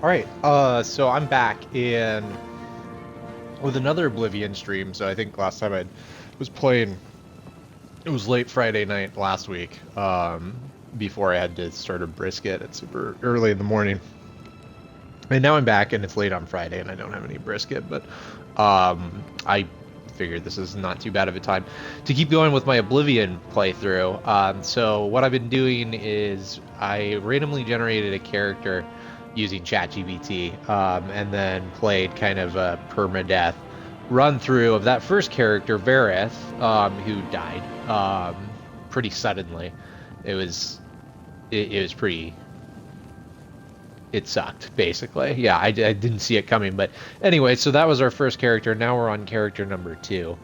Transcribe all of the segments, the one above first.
All right, so I'm back in with another Oblivion stream. So I think last time I was playing, it was late Friday night last week, before I had to start a brisket at super early in the morning. And now I'm back, and it's late on Friday, and I don't have any brisket, but I figured this is not too bad of a time to keep going with my Oblivion playthrough. So what I've been doing is I randomly generated a character using ChatGPT, and then played kind of a permadeath run through of that first character, Vareth, who died pretty suddenly. It was it was pretty, it sucked, basically. Yeah, I didn't see it coming. But anyway, so that was our first character. Now we're on character number 2,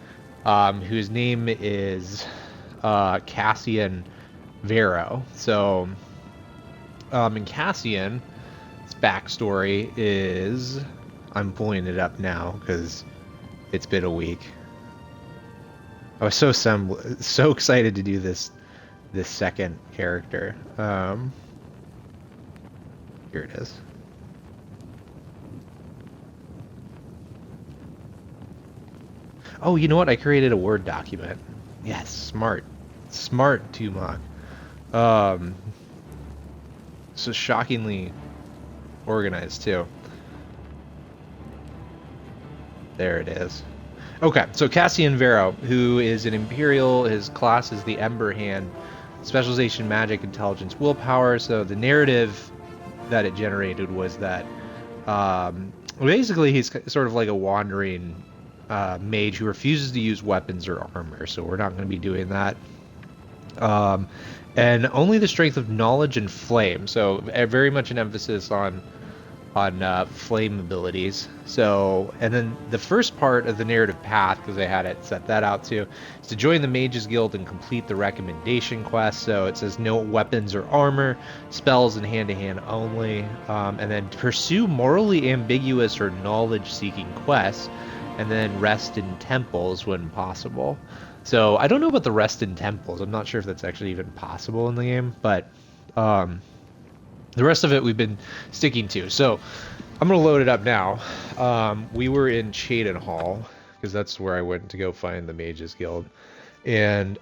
whose name is Cassian Varro. So, and Cassian's backstory is... I'm pulling it up now because it's been a week. I was so excited to do this second character. Here it is. Oh, you know what? I created a Word document. Yes, smart. Smart, Tumok. So shockingly organized, too. There it is. Okay, so Cassian Varro, who is an Imperial, his class is the Ember Hand, specialization, magic, intelligence, willpower. So the narrative that it generated was that basically he's sort of like a wandering mage who refuses to use weapons or armor, so we're not going to be doing that. And only the strength of knowledge and flame, so very much an emphasis on flame abilities. So, and then the first part of the narrative path, because I had it set that out too, is to join the Mages Guild and complete the recommendation quest. So it says no weapons or armor, spells and hand-to-hand only, and then pursue morally ambiguous or knowledge-seeking quests, and then rest in temples when possible. So I don't know about the rest in temples. I'm not sure if that's actually even possible in the game, but the rest of it we've been sticking to. So I'm going to load it up now. We were in Cheydinhall, because that's where I went to go find the Mages Guild. And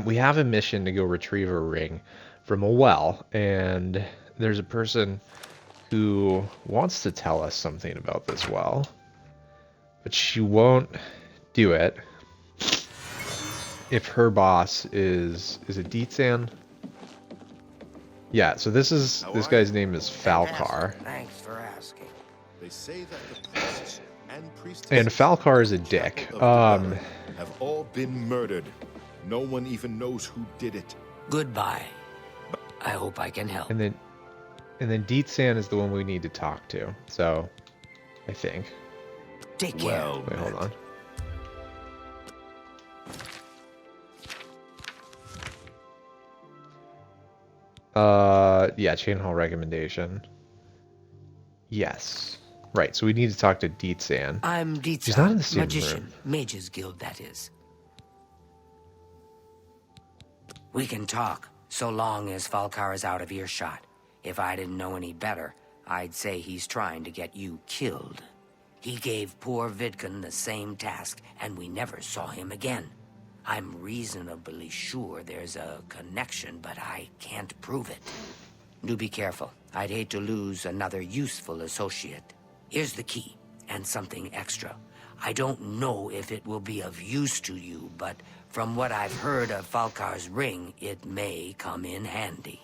we have a mission to go retrieve a ring from a well. And there's a person who wants to tell us something about this well, but she won't do it if her boss is it Deetsan? Yeah, so this guy's name is Falcar. Thanks for asking. They say that the priests and priestesses And Falcar is a dick. have all been murdered. No one even knows who did it. Goodbye. I hope I can help. And then Deetsan is the one we need to talk to. So I think. Take care. Well, Wait, hold on. Yeah, chain hall recommendation. Yes. Right, so we need to talk to Deetsan. I'm Deetsa, She's not in the same magician, room. Mages Guild, that is. We can talk, so long as Falcar is out of earshot. If I didn't know any better, I'd say he's trying to get you killed. He gave poor Vidkun the same task, and we never saw him again. I'm reasonably sure there's a connection, but I can't prove it. Do be careful. I'd hate to lose another useful associate. Here's the key, and something extra. I don't know if it will be of use to you, but from what I've heard of Falcar's ring, it may come in handy.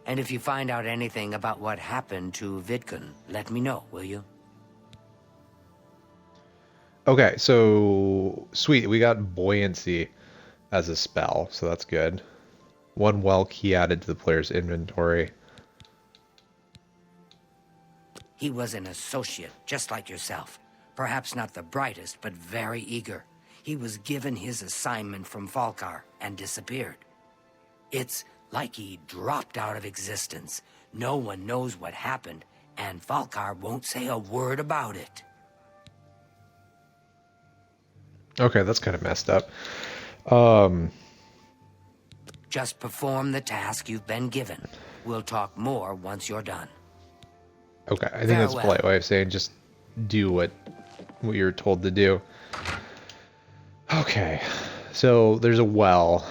And if you find out anything about what happened to Vidkun, let me know, will you? Okay, so sweet, we got buoyancy as a spell, so that's good. One well key added to the player's inventory. He was an associate, just like yourself. Perhaps not the brightest, but very eager. He was given his assignment from Falcar and disappeared. It's like he dropped out of existence. No one knows what happened, and Falcar won't say a word about it. Okay, that's kind of messed up. Just perform the task you've been given. We'll talk more once you're done. Okay, I think that's a polite way of saying just do what you're told to do. Okay, so there's a well.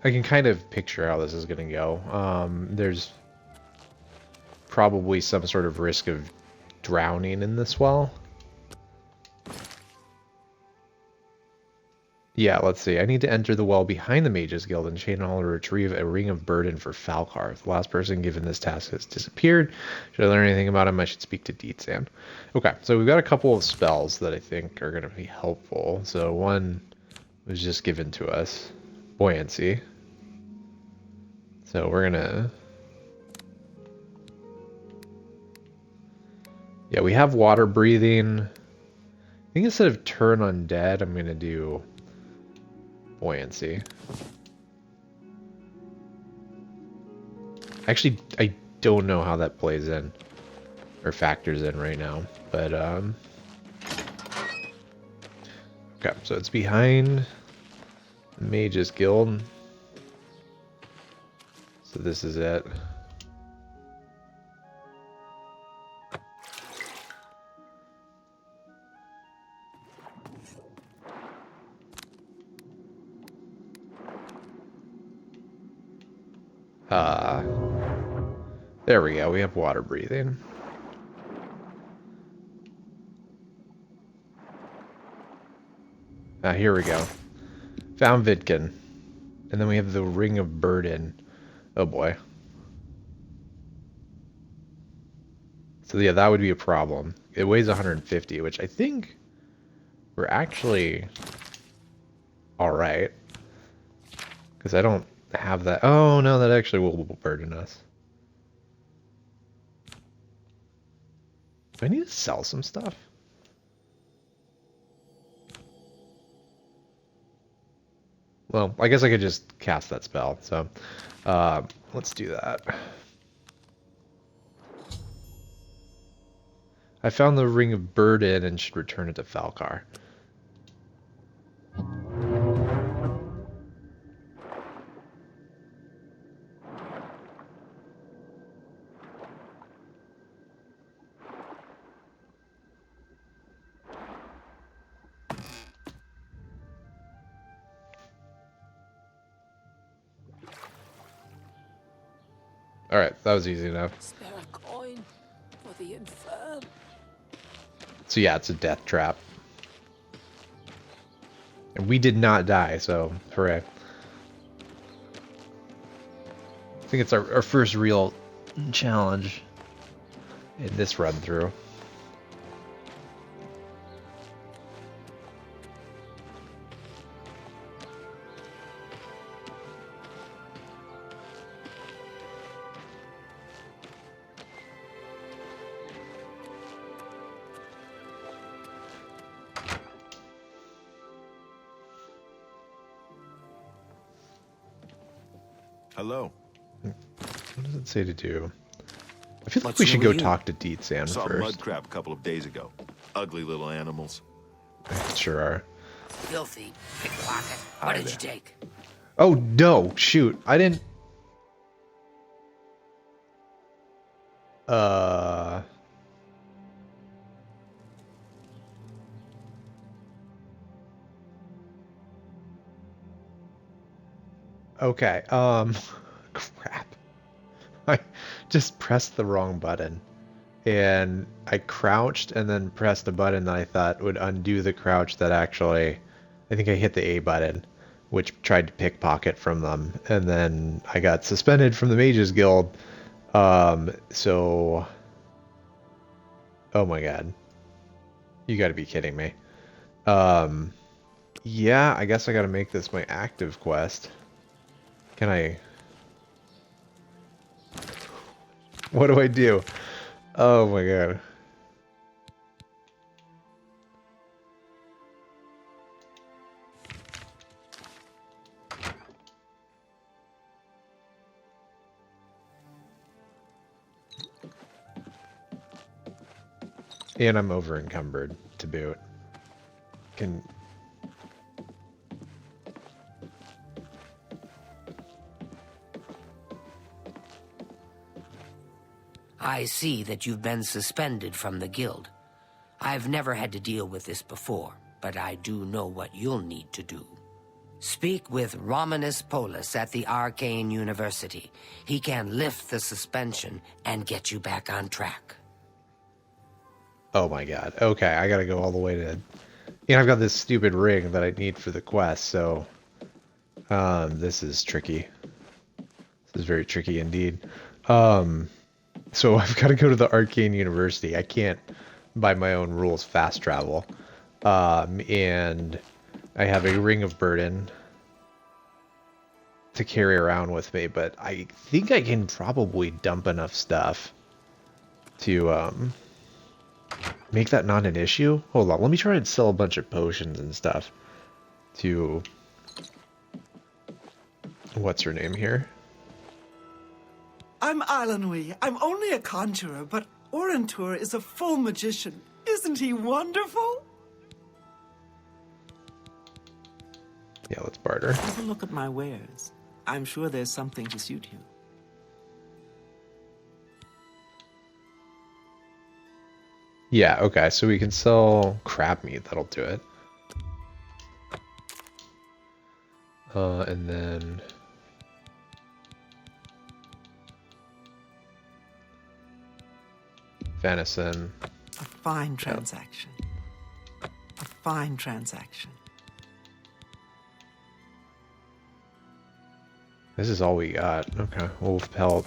I can kind of picture how this is going to go. There's probably some sort of risk of drowning in this well. Yeah, let's see. I need to enter the well behind the Mages Guild and Chain Hall to retrieve a ring of burden for Falcar. The last person given this task has disappeared. Should I learn anything about him, I should speak to Deetsan. Okay, so we've got a couple of spells that I think are going to be helpful. So one was just given to us. Buoyancy. So we're going to... Yeah, we have water breathing. I think instead of turn undead, I'm going to do... buoyancy. Actually, I don't know how that plays in or factors in right now, but okay, so it's behind the Mages Guild. So this is it. There we go. We have water breathing. Here we go. Found Vidkin. And then we have the Ring of Burden. Oh boy. So yeah, that would be a problem. It weighs 150, which I think we're actually alright. Because I don't have that. Oh no, that actually will burden us. Do I need to sell some stuff? Well, I guess I could just cast that spell, so let's do that. I found the Ring of Burden and should return it to Falcar. Alright, that was easy enough. Is there a coin for the infirm? So yeah, it's a death trap. And we did not die, so hooray. I think it's our first real challenge in this run through. Hello. What does it say to do? I feel like we should go talk to Deetsan Saw a first. mud crab a couple of days ago. Ugly little animals. Sure are. Filthy pickpocket. What did you take? Oh no! Shoot! I didn't. Okay. Crap. I just pressed the wrong button. And I crouched and then pressed a button that I thought would undo the crouch that actually... I think I hit the A button, which tried to pickpocket from them. And then I got suspended from the Mages Guild. So... Oh my god. You gotta be kidding me. Yeah, I guess I gotta make this my active quest. Can I... What do I do? Oh my god. And I'm over encumbered to boot. Can... I see that you've been suspended from the guild. I've never had to deal with this before, but I do know what you'll need to do. Speak with Romanus Polus at the Arcane University. He can lift the suspension and get you back on track. Oh my god. Okay, I gotta go all the way to... I've got this stupid ring that I need for the quest, so... this is tricky. This is very tricky indeed. So I've got to go to the Arcane University. I can't, by my own rules, fast travel. And I have a Ring of Burden to carry around with me, but I think I can probably dump enough stuff to make that not an issue. Hold on, let me try and sell a bunch of potions and stuff to... What's her name here? I'm Alanui. I'm only a conjurer, but Orentur is a full magician. Isn't he wonderful? Yeah, let's barter. Have a look at my wares. I'm sure there's something to suit you. Yeah, okay, so we can sell crab meat. That'll do it. And then... venison. A fine transaction. A fine transaction. This is all we got. Okay, wolf pelt.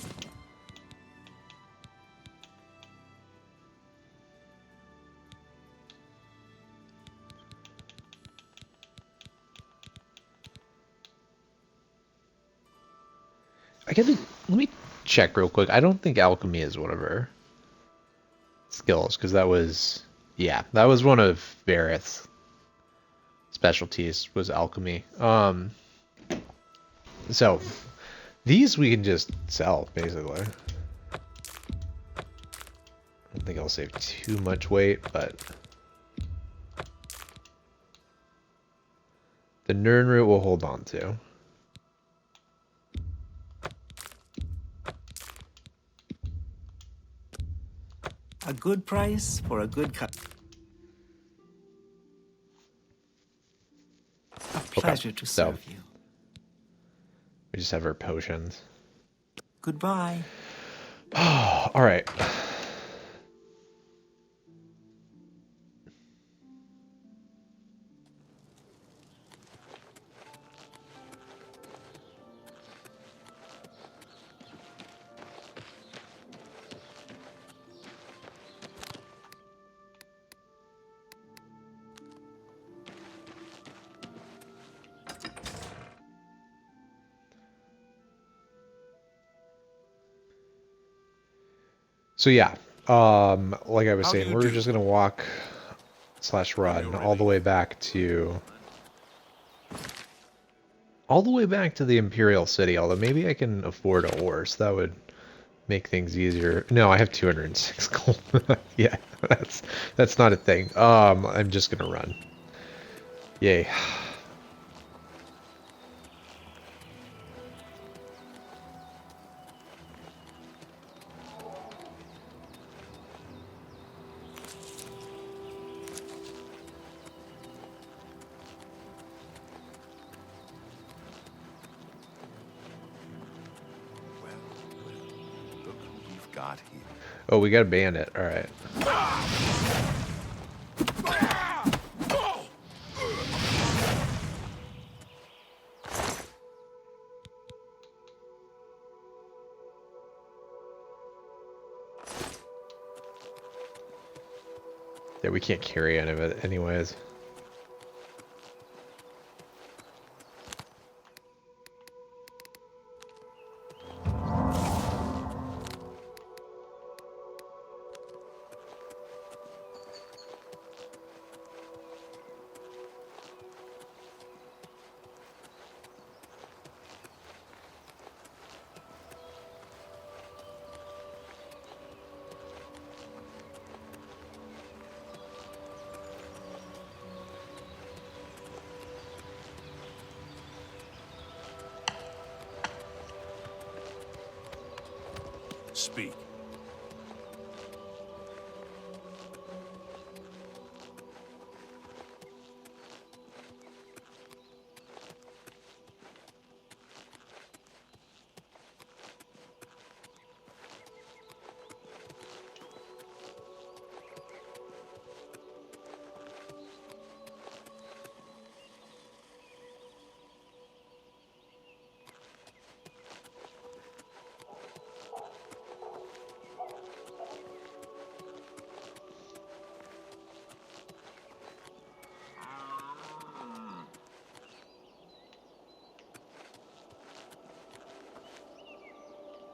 Let me check real quick. I don't think alchemy is one of her skills, because that was, yeah, that was one of Vareth's specialties, was alchemy. So these we can just sell, basically. I don't think I'll save too much weight, but the Nern root we'll hold on to. A good price for a good cut. A pleasure to serve you. We just have our potions. Goodbye. All right. So yeah, like I was saying, we're just gonna walk / run all the way back to the Imperial City. Although maybe I can afford a horse. That would make things easier. No, I have 206 gold. Yeah, that's not a thing. I'm just gonna run. Yay. Oh, we got a bandit. All right. Yeah, we can't carry any of it anyways. Speak.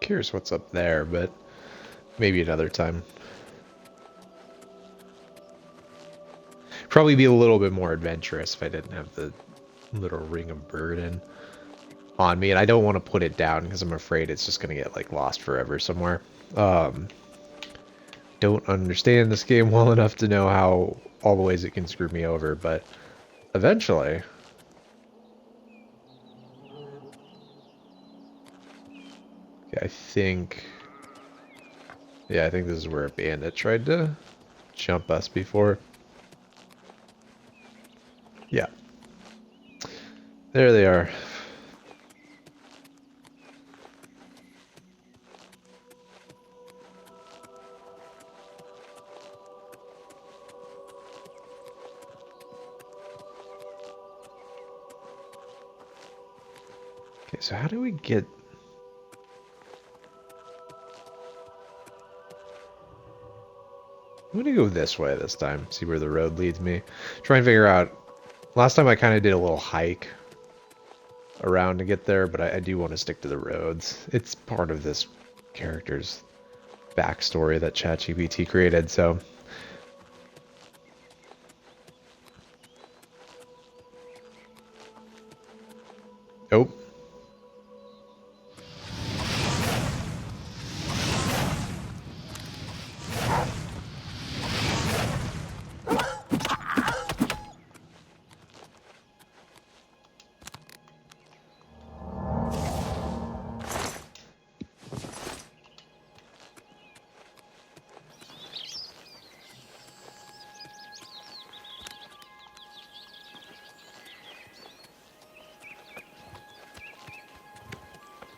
Curious what's up there, but maybe another time. Probably be a little bit more adventurous if I didn't have the little ring of burden on me, and I don't want to put it down because I'm afraid it's just going to get like lost forever somewhere. Don't understand this game well enough to know how all the ways it can screw me over, but eventually. Okay, I think this is where a bandit tried to jump us before. Yeah. There they are. Okay, so how do we get... I'm gonna go this way this time, see where the road leads me. Try and figure out... Last time I kind of did a little hike around to get there, but I do want to stick to the roads. It's part of this character's backstory that ChatGPT created, so... Oh.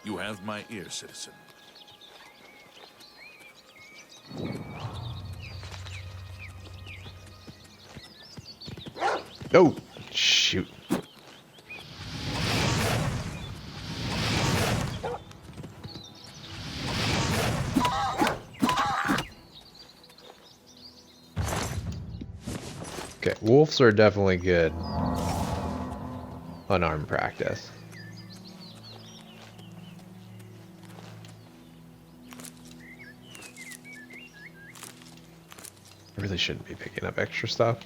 You have my ear, citizen. Oh, shoot. Okay, wolves are definitely good unarmed practice. I really shouldn't be picking up extra stuff.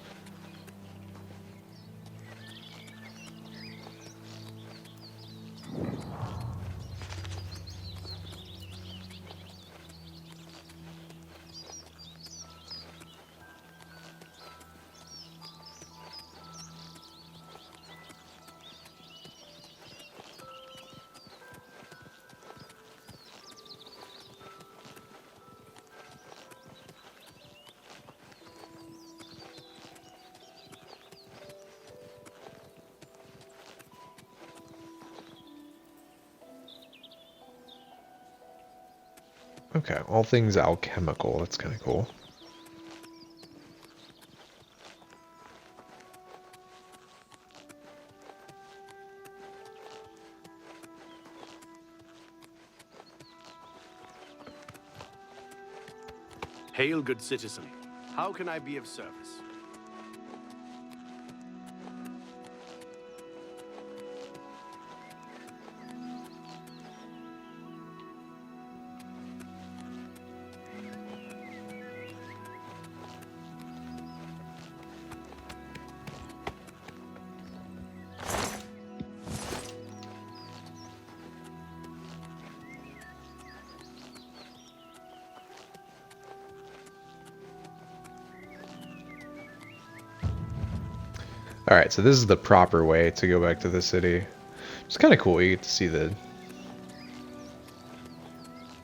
Okay, all things alchemical. That's kind of cool. Hail, good citizen. How can I be of service? Alright, so this is the proper way to go back to the city. It's kind of cool. You get to see the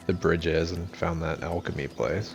bridges and found that alchemy place.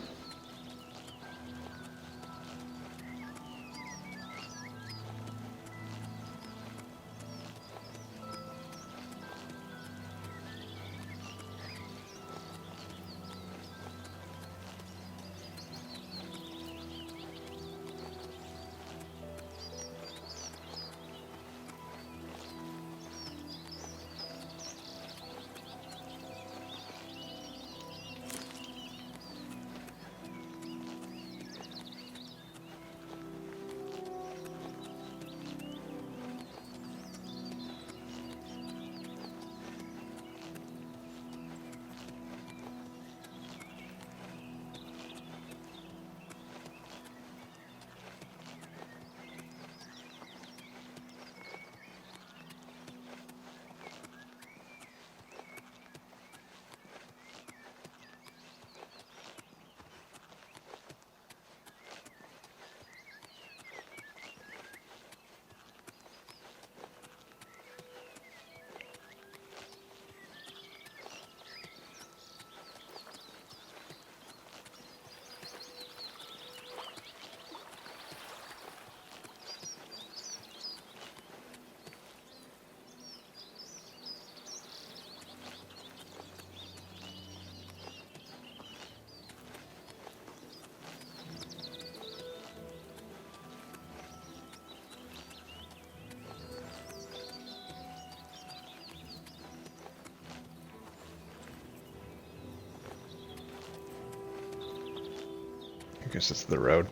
guess it's the road.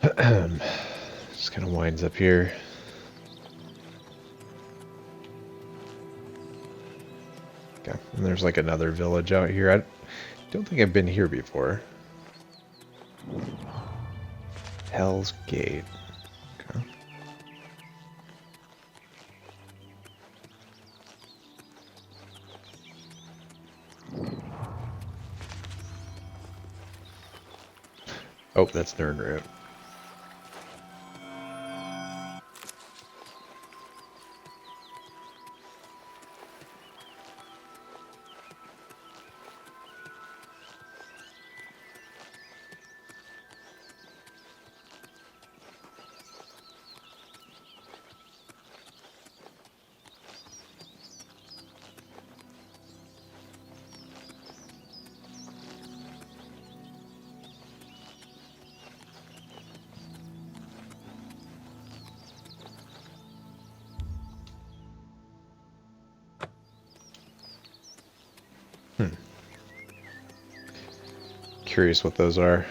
Just kind of winds up here. Okay, and there's like another village out here. I don't think I've been here before. Hell's Gate. Okay. Oh, that's Nernroot. Curious what those are.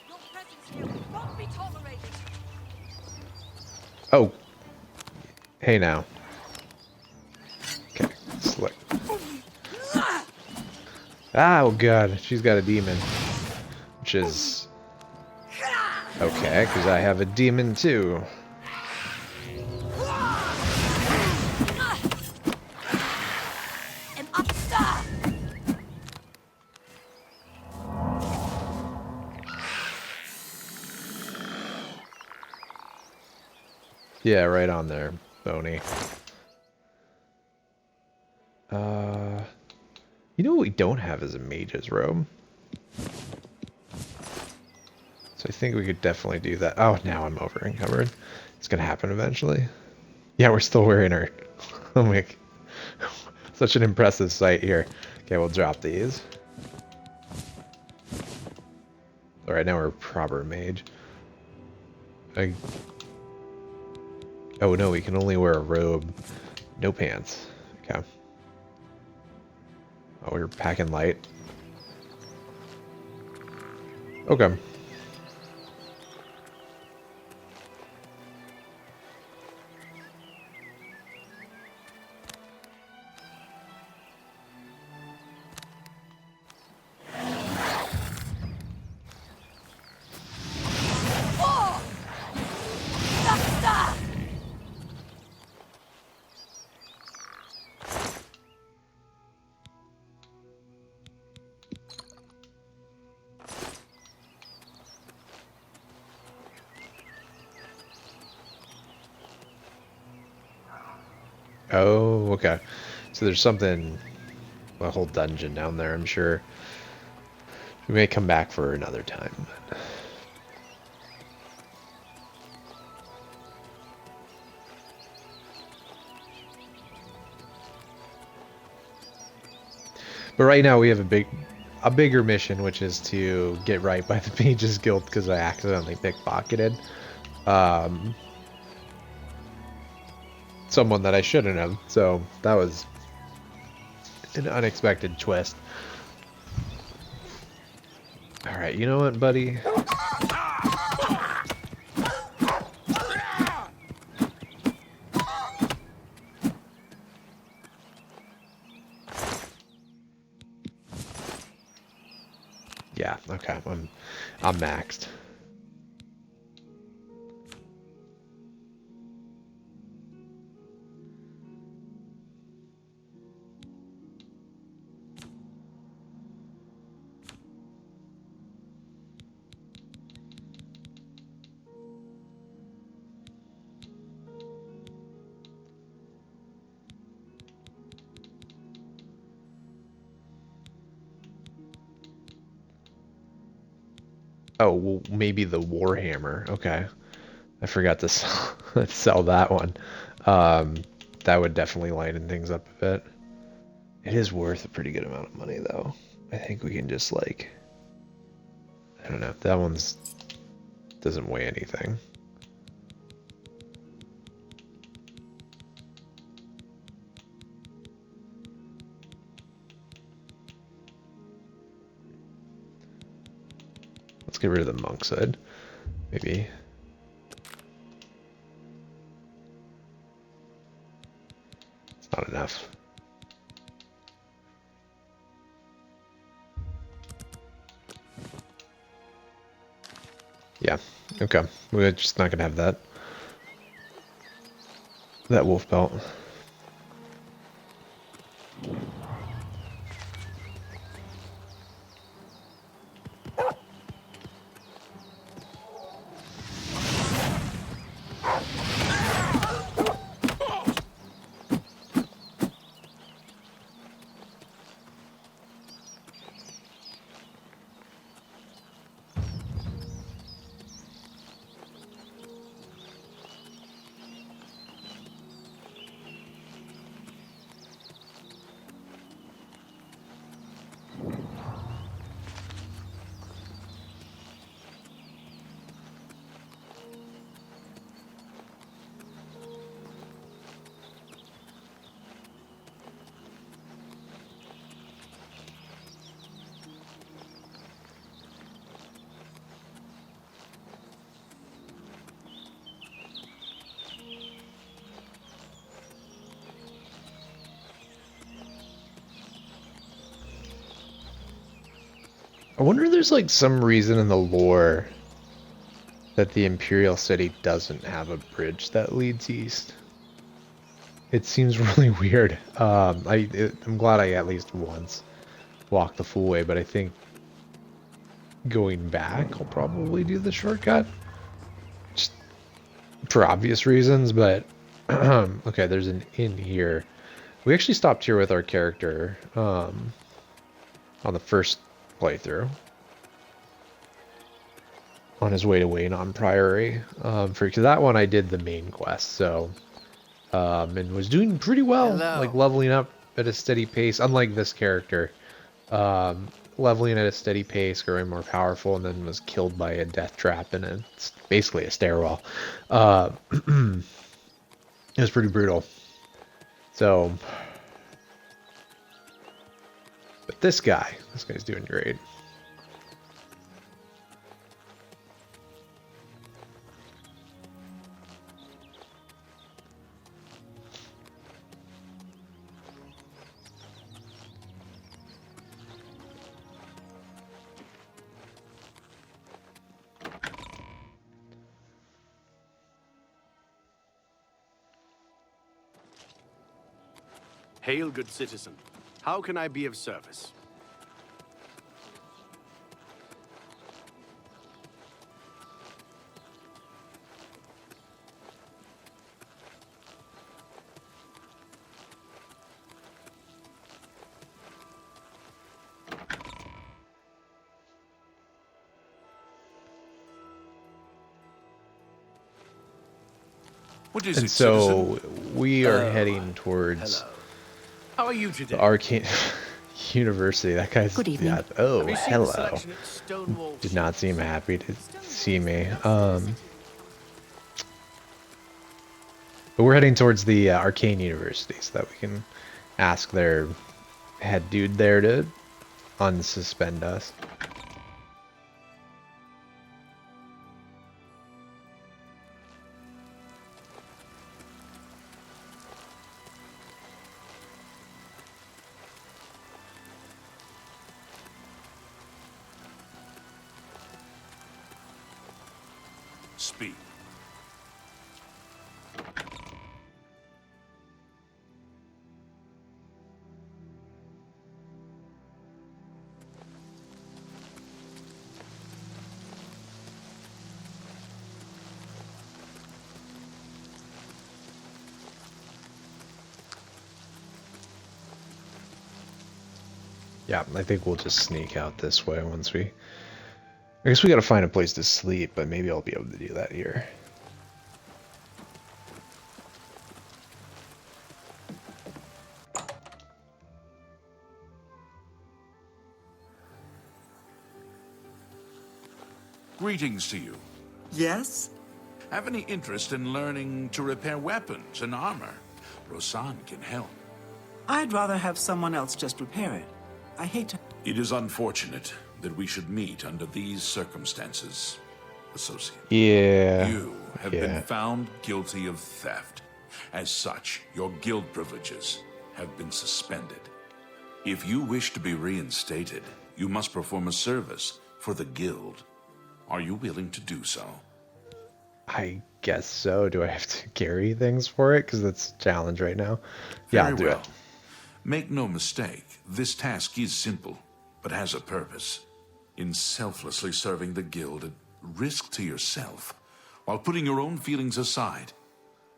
Your presence here will not be tolerated. Oh. Hey now. Okay, slick. Ah, oh god, she's got a demon. Which is... okay, because I have a demon too. An upstart. Yeah, right on there, Boney. You know what we don't have is a mage's robe. So I think we could definitely do that. Oh, now I'm over encumbered. It's gonna happen eventually. Yeah, we're still wearing our... oh my... such an impressive sight here. Okay, we'll drop these. Alright, now we're proper mage. Oh no, we can only wear a robe. No pants. Okay. Oh, we're packing light. Okay. Oh, okay. So there's something, a whole dungeon down there, I'm sure. We may come back for another time. But right now we have a bigger mission, which is to get right by the Mages Guild because I accidentally pickpocketed someone that I shouldn't have. So that was an unexpected twist. All right, you know what, buddy? Yeah, okay, I'm maxed. Oh, well, maybe the Warhammer. Okay. I forgot to sell that one. That would definitely lighten things up a bit. It is worth a pretty good amount of money, though. I think we can just, like... don't know. That one's doesn't weigh anything. Let's get rid of the monk side, maybe. It's not enough. Yeah, okay. We're just not gonna have that. That wolf belt. I wonder if there's like some reason in the lore that the Imperial City doesn't have a bridge that leads east. It seems really weird. I'm glad I at least once walked the full way, but I think going back I'll probably do the shortcut. Just for obvious reasons, but okay, there's an inn here. We actually stopped here with our character on the first playthrough. On his way to Waynon Priory. For that one I did the main quest, so and was doing pretty well. Hello. Like leveling up at a steady pace, unlike this character. Leveling at a steady pace, growing more powerful, and then was killed by a death trap in basically a stairwell. It was pretty brutal. So, but this guy's doing great. Hail, good citizen. How can I be of service? What is And it, so citizen? we are heading towards How are you today? the Arcane University. That guy's Good evening. yeah. Oh, Have you seen the hello. selection at Stonewall Did not seem Shields? happy to see me. But we're heading towards the Arcane University so that we can ask their head dude there to unsuspend us. Speak. Yeah, I think we'll just sneak out this way once we... I guess we gotta find a place to sleep, but maybe I'll be able to do that here. Greetings to you. Yes? Have any interest in learning to repair weapons and armor? Rosan can help. I'd rather have someone else just repair it. I hate to... It is unfortunate that we should meet under these circumstances, Associate. Yeah. You have been found guilty of theft. As such, your guild privileges have been suspended. If you wish to be reinstated, you must perform a service for the guild. Are you willing to do so? I guess so. Do I have to carry things for it? Because that's a challenge right now. Yeah, I'll do it. Make no mistake, this task is simple, but has a purpose. In selflessly serving the guild at risk to yourself, while putting your own feelings aside,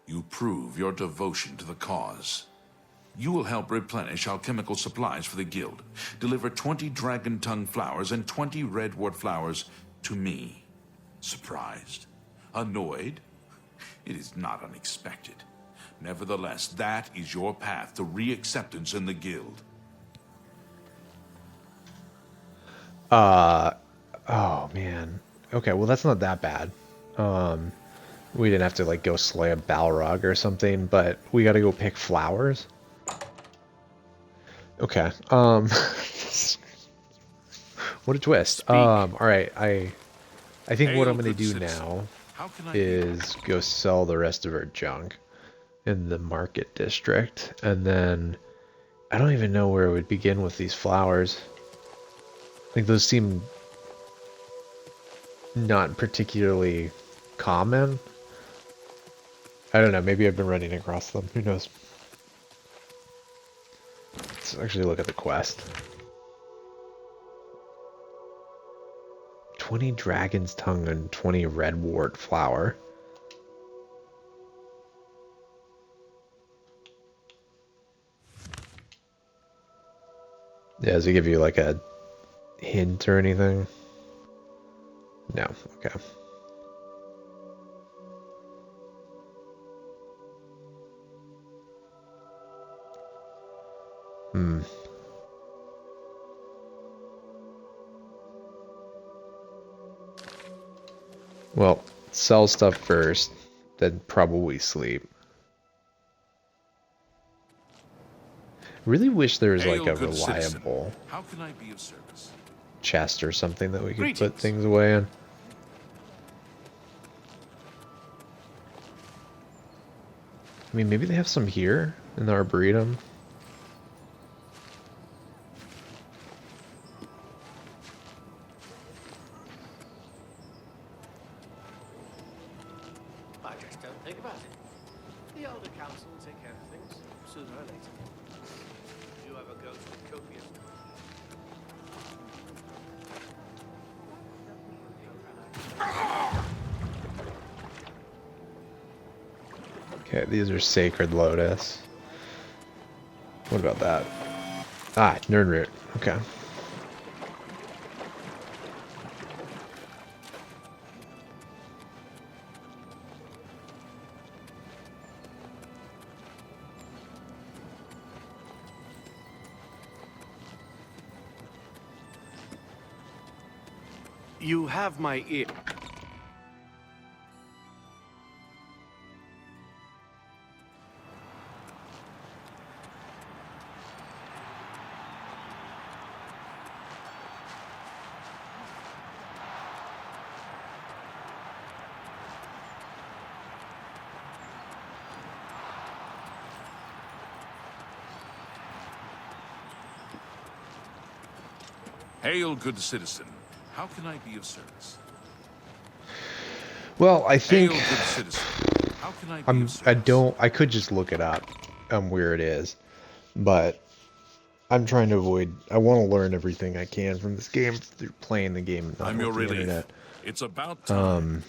you prove your devotion to the cause. You will help replenish alchemical supplies for the guild, deliver 20 dragon tongue flowers and 20 redwort flowers to me. Surprised? Annoyed? It is not unexpected. Nevertheless, that is your path to re-acceptance in the guild. Oh man. Okay, well that's not that bad. We didn't have to like go slay a Balrog or something, but we gotta go pick flowers. Okay. What a twist. Alright, I think what I'm gonna do now is go sell the rest of our junk in the market district, and then I don't even know where it would begin with these flowers. I think those seem not particularly common. I don't know, maybe I've been running across them, who knows. Let's actually look at the quest. 20 dragon's tongue and 20 redwort flower. Yeah, does it give you like a hint or anything? No, okay. Well, sell stuff first, then probably sleep. Really wish there was like a reliable How can I be of service? chest or something that we could put Greetings. things away in. I mean, maybe they have some here in the Arboretum. I just don't think about it. The Elder Council will take care of things, sooner or later. You ever go to a copious... Okay, these are Sacred Lotus. What about that? Ah, Nerd Root. Okay. You have my ear. Hail, good citizen. How can I be of service? Well, I think Hail, good citizen. How can I be of service? I could just look it up where it is, but I'm trying to avoid. I want to learn everything I can from this game through playing the game. Not I'm your with the relief. internet. It's about time.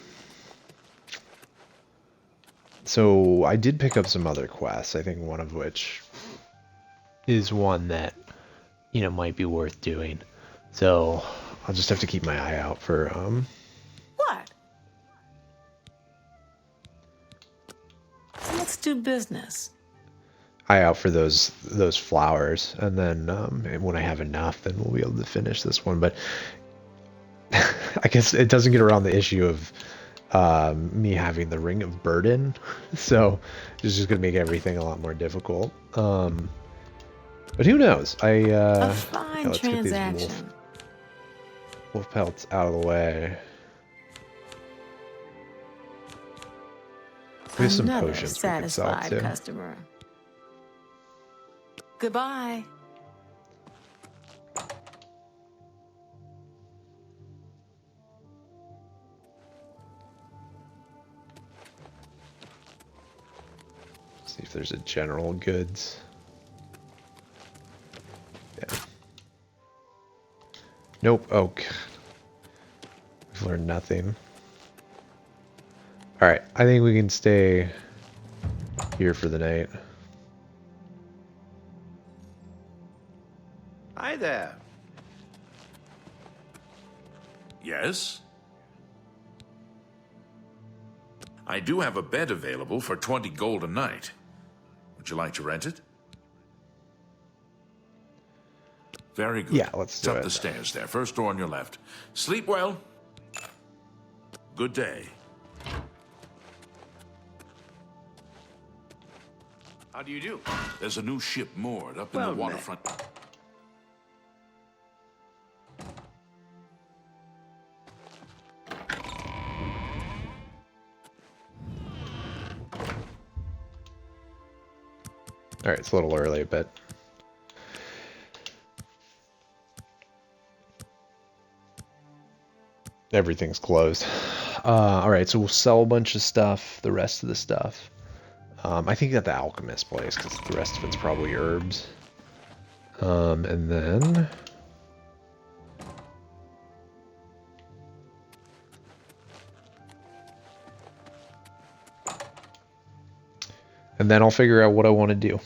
So I did pick up some other quests. I think one of which is one that might be worth doing. So I'll just have to keep my eye out for What? Let's do business. those flowers, and then when I have enough, then we'll be able to finish this one. But I guess it doesn't get around the issue of me having the Ring of Burden, so it's just gonna make everything a lot more difficult. But who knows? A Yeah, fine let's get these transaction. wolf pelts out of the way. We have some Another potions we could sell satisfied too. customer. Goodbye. See if there's a general goods. Yeah. Nope. Oh, we've learned nothing. All right, I think we can stay here for the night. Hi there. Yes? I do have a bed available for 20 gold a night. Would you like to rent it? Very good. Yeah, let's It's do up it. the stairs there. First door on your left. Sleep well. Good day. How do you do? There's a new ship moored up in Well the met. waterfront. All right, it's a little early, but everything's closed. All right, so we'll sell a bunch of stuff. The rest of the stuff, I think at the alchemist place, because the rest of it's probably herbs. And then I'll figure out what I want to do.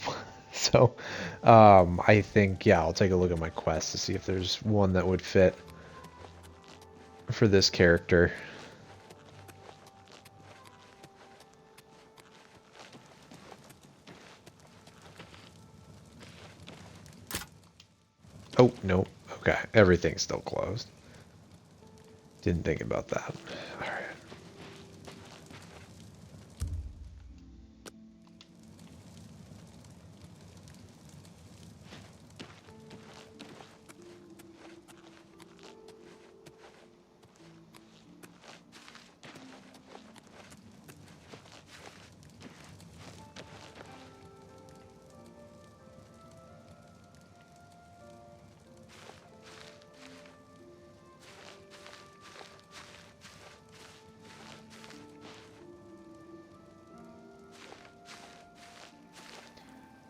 So, I think, yeah, I'll take a look at my quest to see if there's one that would fit for this character. Oh, no. Okay, everything's still closed. Didn't think about that. All right.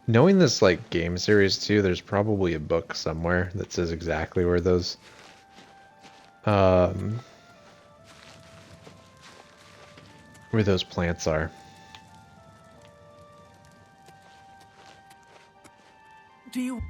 Knowing this like game series too, there's probably a book somewhere that says exactly where those plants are. Do you...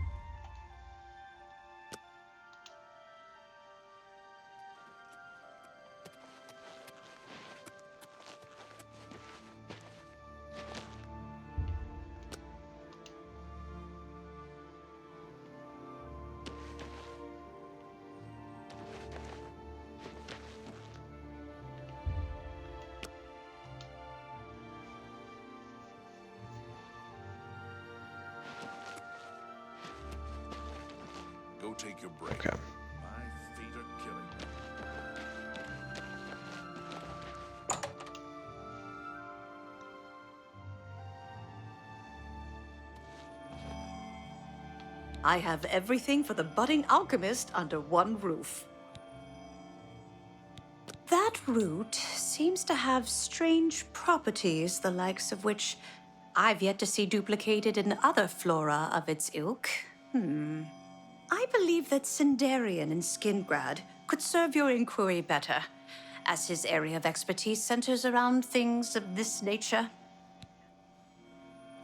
Go take your break. Okay. My feet are killing me. I have everything for the budding alchemist under one roof. That root seems to have strange properties, the likes of which I've yet to see duplicated in other flora of its ilk. I believe that Sindarian in Skingrad could serve your inquiry better, as his area of expertise centers around things of this nature.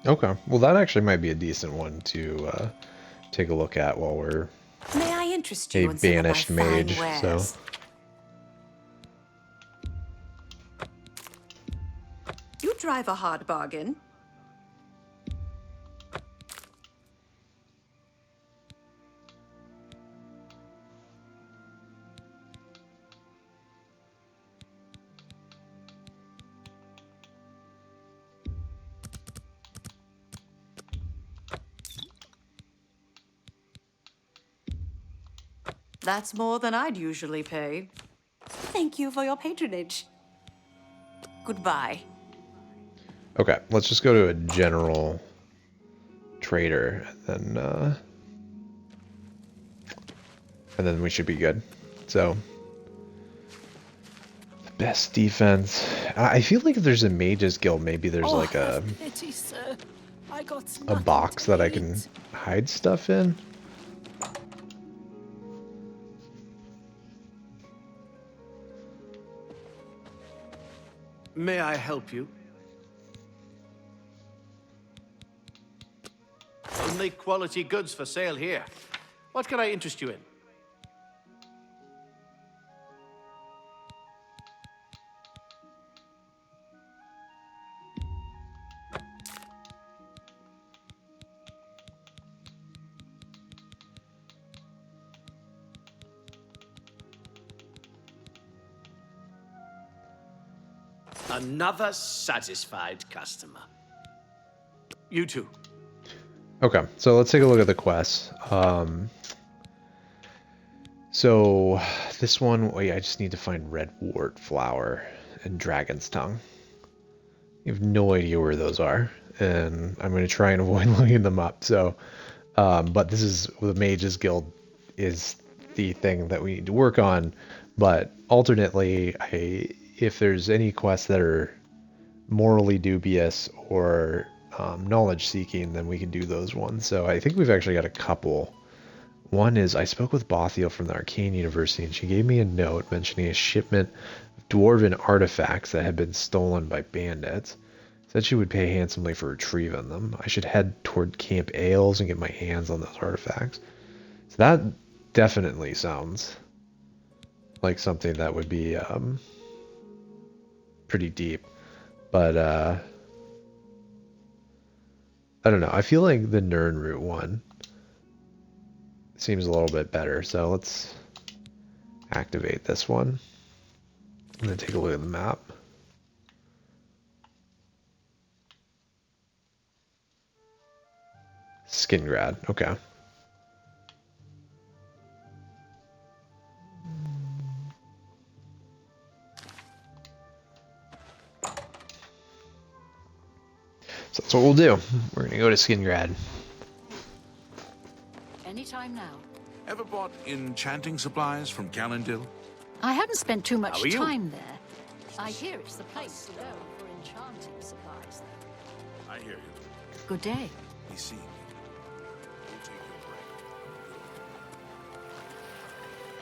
Okay. Well, that actually might be a decent one to take a look at while we're May I interest a you in some of my banished fine mage. wares? So, You drive a hard bargain. That's more than I'd usually pay. Thank you for your patronage. Goodbye. Okay, let's just go to a general trader, and then we should be good. So, best defense. I feel like if there's a mages guild, maybe there's like a pity, sir. I got a nothing box to that I eat. can hide stuff in. May I help you? Only quality goods for sale here. What can I interest you in? Another satisfied customer. You too. Okay, so let's take a look at the quests. So this one, wait, I just need to find red wart flower and dragon's tongue. You have no idea where those are, and I'm going to try and avoid looking them up. So, but this is the Mages Guild is the thing that we need to work on. But alternately, if there's any quests that are morally dubious or knowledge seeking, then we can do those ones. So I think we've actually got a couple. One is I spoke with Bothiel from the Arcane University, and she gave me a note mentioning a shipment of dwarven artifacts that had been stolen by bandits. Said she would pay handsomely for retrieving them. I should head toward Camp Ailes and get my hands on those artifacts. So that definitely sounds like something that would be pretty deep. But I don't know. I feel like the Nirnroot one seems a little bit better. So let's activate this one and then take a look at the map. Skingrad, okay. So that's what we'll do. We're gonna go to Skingrad. Anytime now. Ever bought enchanting supplies from Calendil? I haven't spent too How much are you? time there. I hear it's the place to go for enchanting supplies. I hear you. Good day. He seen me. We'll take your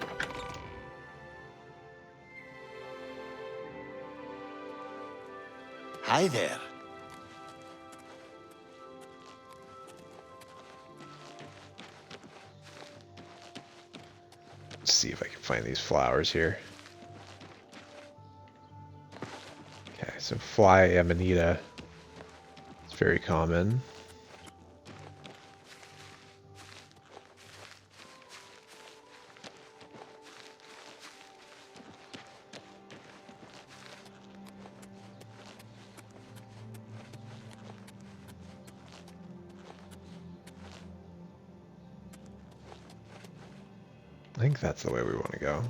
break. Hi there. Let's see if I can find these flowers here. Okay, so fly amanita. It's very common. I think that's the way we want to go.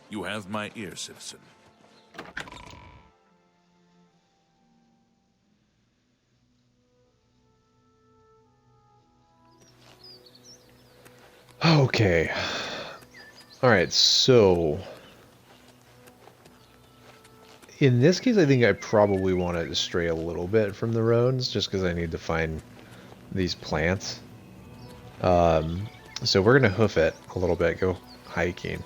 You have my ear, citizen. Okay. Alright, so in this case, I think I probably want to stray a little bit from the roads, just because I need to find these plants. So we're going to hoof it a little bit, go hiking.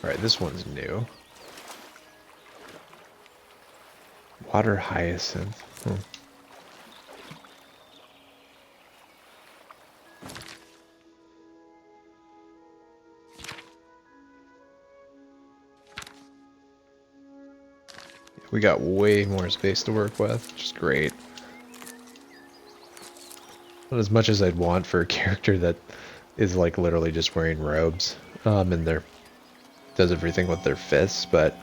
Alright, this one's new. Water hyacinth. Hmm. We got way more space to work with, which is great. Not as much as I'd want for a character that is like literally just wearing robes, and their does everything with their fists, but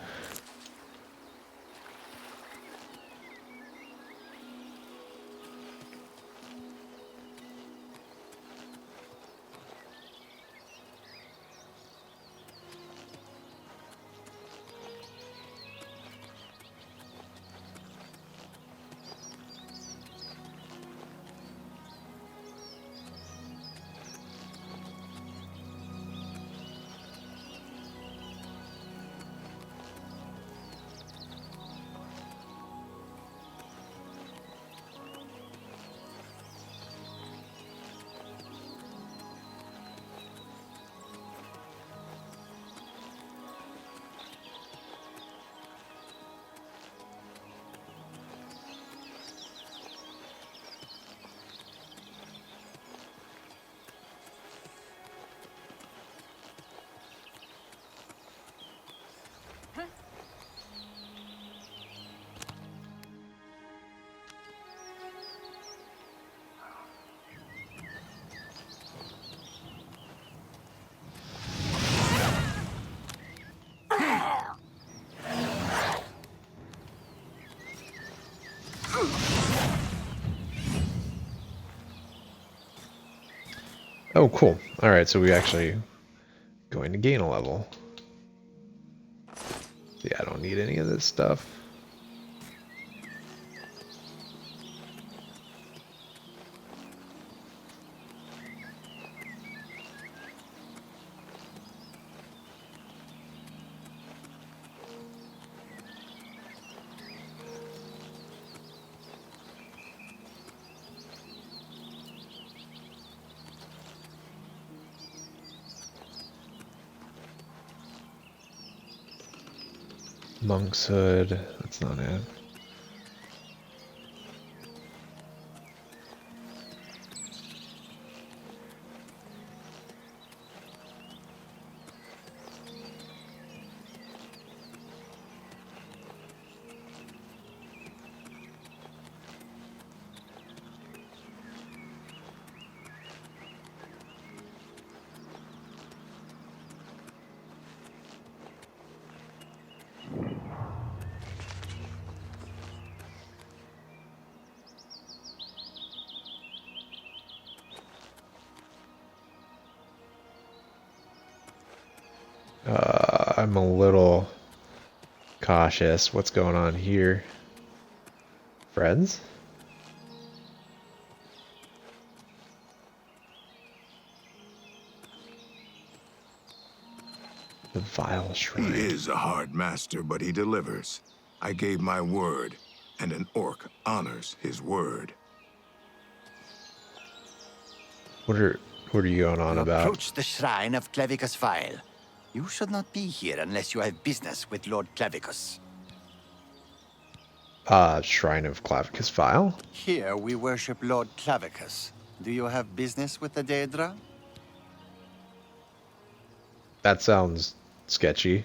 oh, cool. Alright, so we actually going to gain a level. Yeah, I don't need any of this stuff. Monk's Hood, that's not it. I'm a little cautious. What's going on here? Friends? The vile shrine. He is a hard master, but he delivers. I gave my word, and an orc honors his word. What are you going on about? Approach the shrine of Clavicus Vile. You should not be here unless you have business with Lord Clavicus. Shrine of Clavicus Vile? Here we worship Lord Clavicus. Do you have business with the Daedra? That sounds sketchy.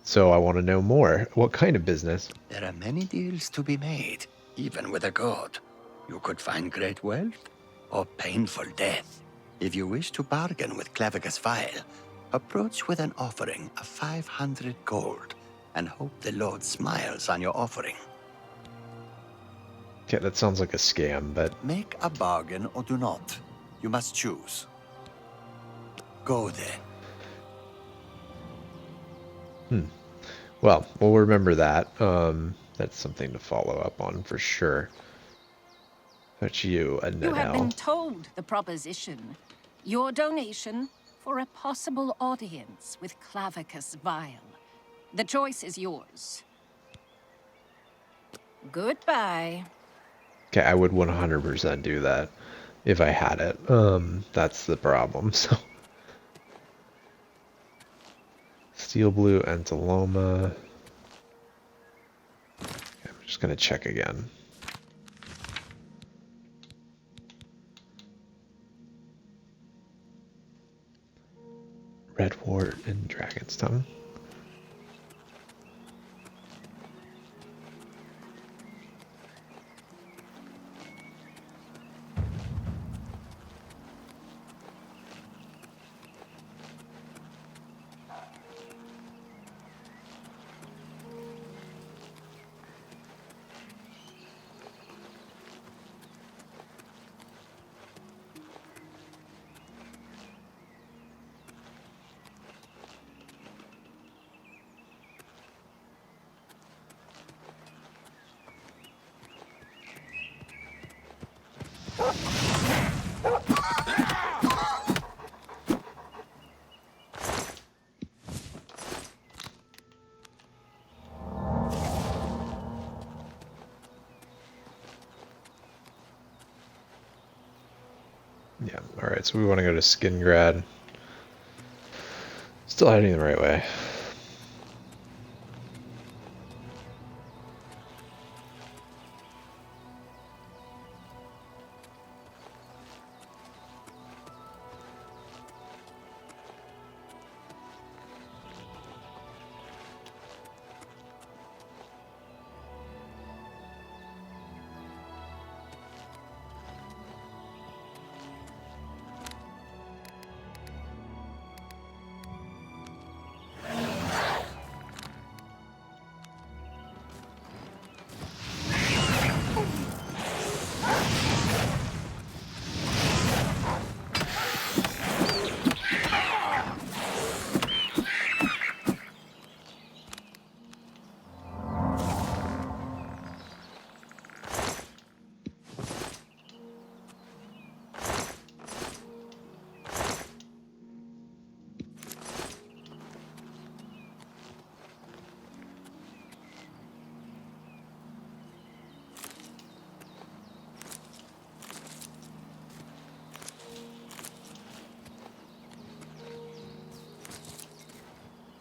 So I want to know more. What kind of business? There are many deals to be made, even with a god. You could find great wealth or painful death. If you wish to bargain with Clavicus Vile, approach with an offering of 500 gold and hope the Lord smiles on your offering. Okay, that sounds like a scam, but... Make a bargain or do not. You must choose. Go then. Well, we'll remember that. That's something to follow up on for sure. But you, Annette. You have been told the proposition. Your donation for a possible audience with Clavicus Vile. The choice is yours. Goodbye. Okay, I would 100% do that if I had it. That's the problem, so... Steel blue Antiloma. I'm just gonna check again. Redwort and Dragon's Tongue. Yeah, alright, so we want to go to Skingrad. Still heading the right way.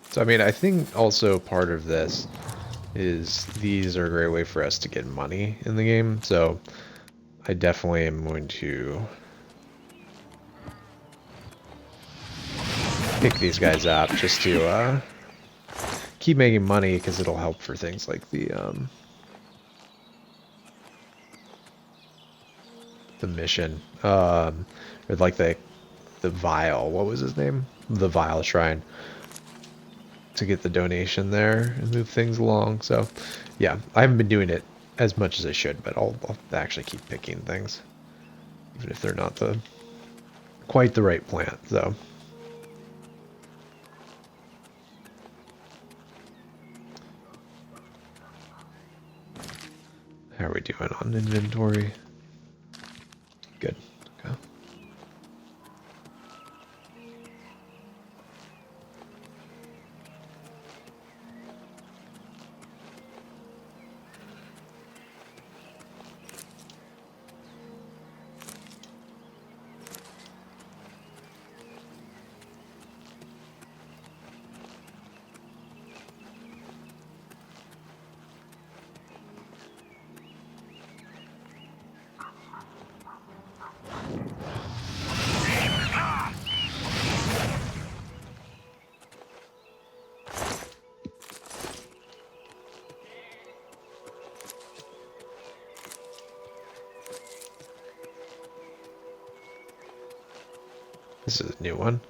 So, I mean, I think also part of this is these are a great way for us to get money in the game. So, I definitely am going to pick these guys up just to keep making money because it'll help for things like the mission, or like the vial. What was his name? The vial shrine. To get the donation there and move things along. So yeah, I haven't been doing it as much as I should, but I'll actually keep picking things even if they're not quite the right plant. So how are we doing on inventory? Good. Okay. This is a new one.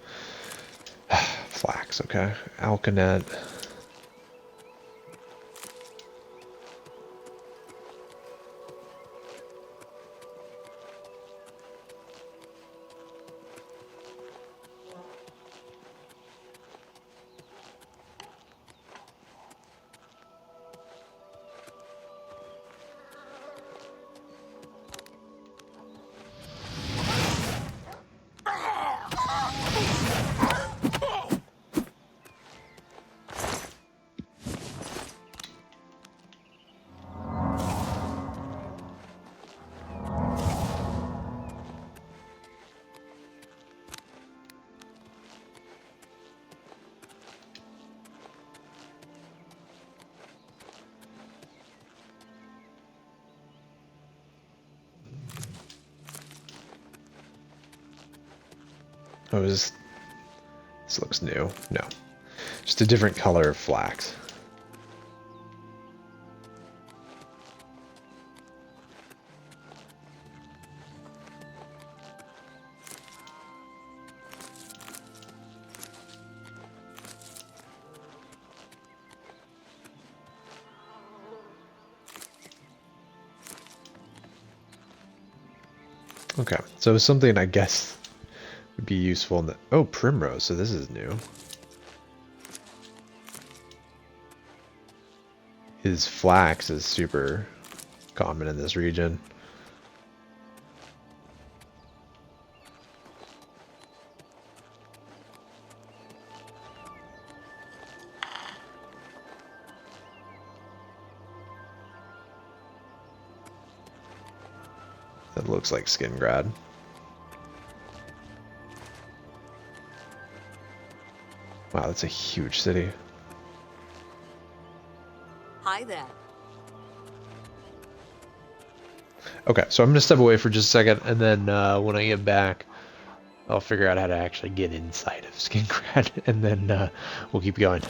Flax, okay. Alkanet. Oh, this looks new. No. Just a different color of flax. Okay, so something I guess would be useful in the... Oh, primrose, so this is new. His flax is super common in this region. That looks like Skingrad. Wow, that's a huge city. Hi there. Okay, so I'm going to step away for just a second, and then when I get back, I'll figure out how to actually get inside of Skingrad, and then we'll keep going.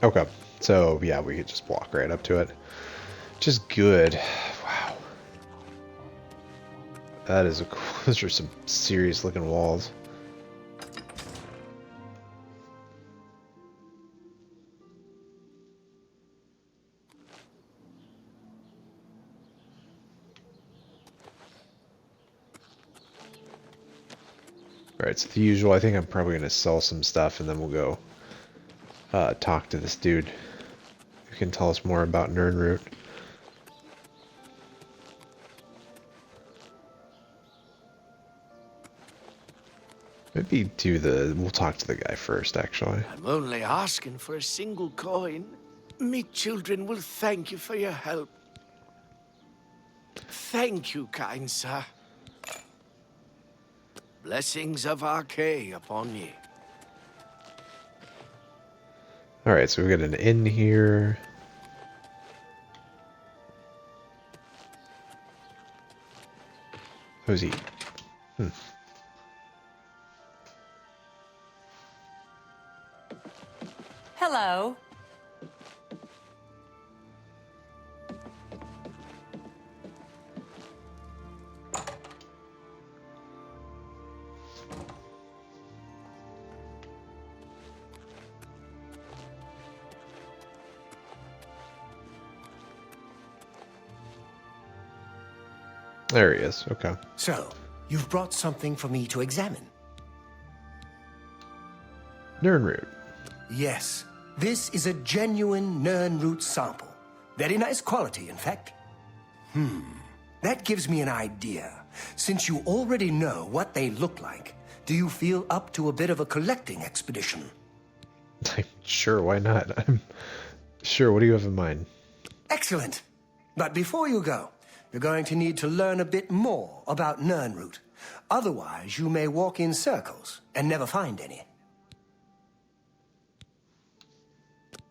Okay, so yeah, we could just walk right up to it. Which is good. Wow. That is those are some serious looking walls. Alright, so the usual, I think I'm probably going to sell some stuff and then we'll go talk to this dude who can tell us more about Nernroot. Maybe we'll talk to the guy first, actually. I'm only asking for a single coin. Me children will thank you for your help. Thank you, kind sir. Blessings of Archay upon ye. Alright, so we got an inn here. Who's he? Hello. There he is. Okay. So, you've brought something for me to examine. Nernroot. Yes, this is a genuine Nernroot sample. Very nice quality, in fact. That gives me an idea. Since you already know what they look like, do you feel up to a bit of a collecting expedition? Sure, why not? I'm sure. What do you have in mind? Excellent. But before you go, you're going to need to learn a bit more about Nernroot. Otherwise, you may walk in circles and never find any.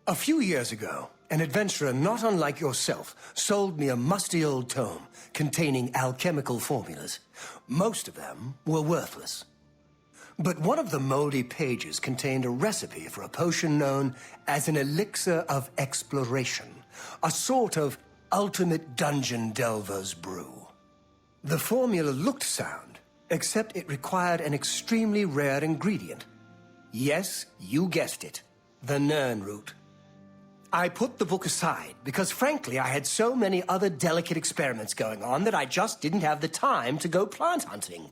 A few years ago, an adventurer not unlike yourself sold me a musty old tome containing alchemical formulas. Most of them were worthless. But one of the moldy pages contained a recipe for a potion known as an elixir of exploration, a sort of ultimate dungeon delver's brew. The formula looked sound, except it required an extremely rare ingredient. Yes, you guessed it, the Nernroot. I put the book aside because, frankly, I had so many other delicate experiments going on that I just didn't have the time to go plant hunting.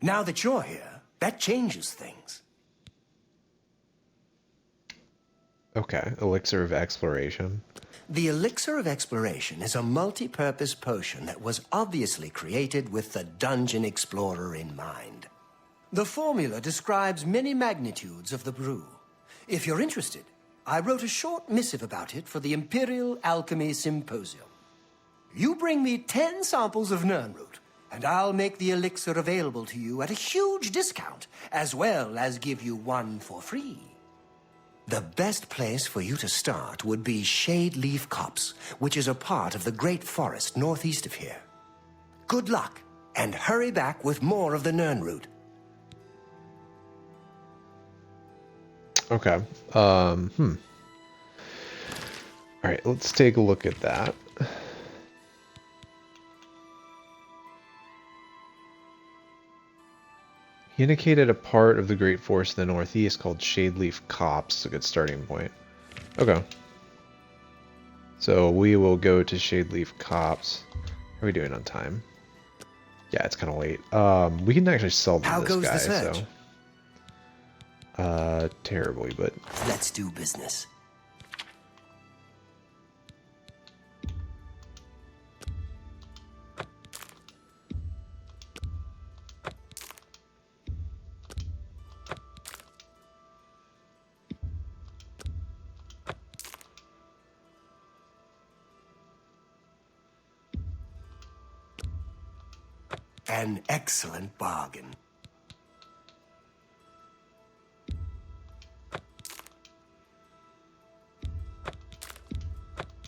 Now that you're here, that changes things. Okay, Elixir of Exploration. The Elixir of Exploration is a multi-purpose potion that was obviously created with the Dungeon Explorer in mind. The formula describes many magnitudes of the brew. If you're interested, I wrote a short missive about it for the Imperial Alchemy Symposium. You bring me 10 samples of Nernroot, and I'll make the elixir available to you at a huge discount, as well as give you one for free. The best place for you to start would be Shade Leaf Copse, which is a part of the Great Forest northeast of here. Good luck, and hurry back with more of the Nernroot. Okay. Alright, let's take a look at that. He indicated a part of the Great Forest in the northeast called Shadeleaf Copse. A good starting point. Okay. So we will go to Shadeleaf Copse. How are we doing on time? Yeah, it's kind of late. We can actually sell them How this goes guy, the search? so... terribly, but... Let's do business. An excellent bargain.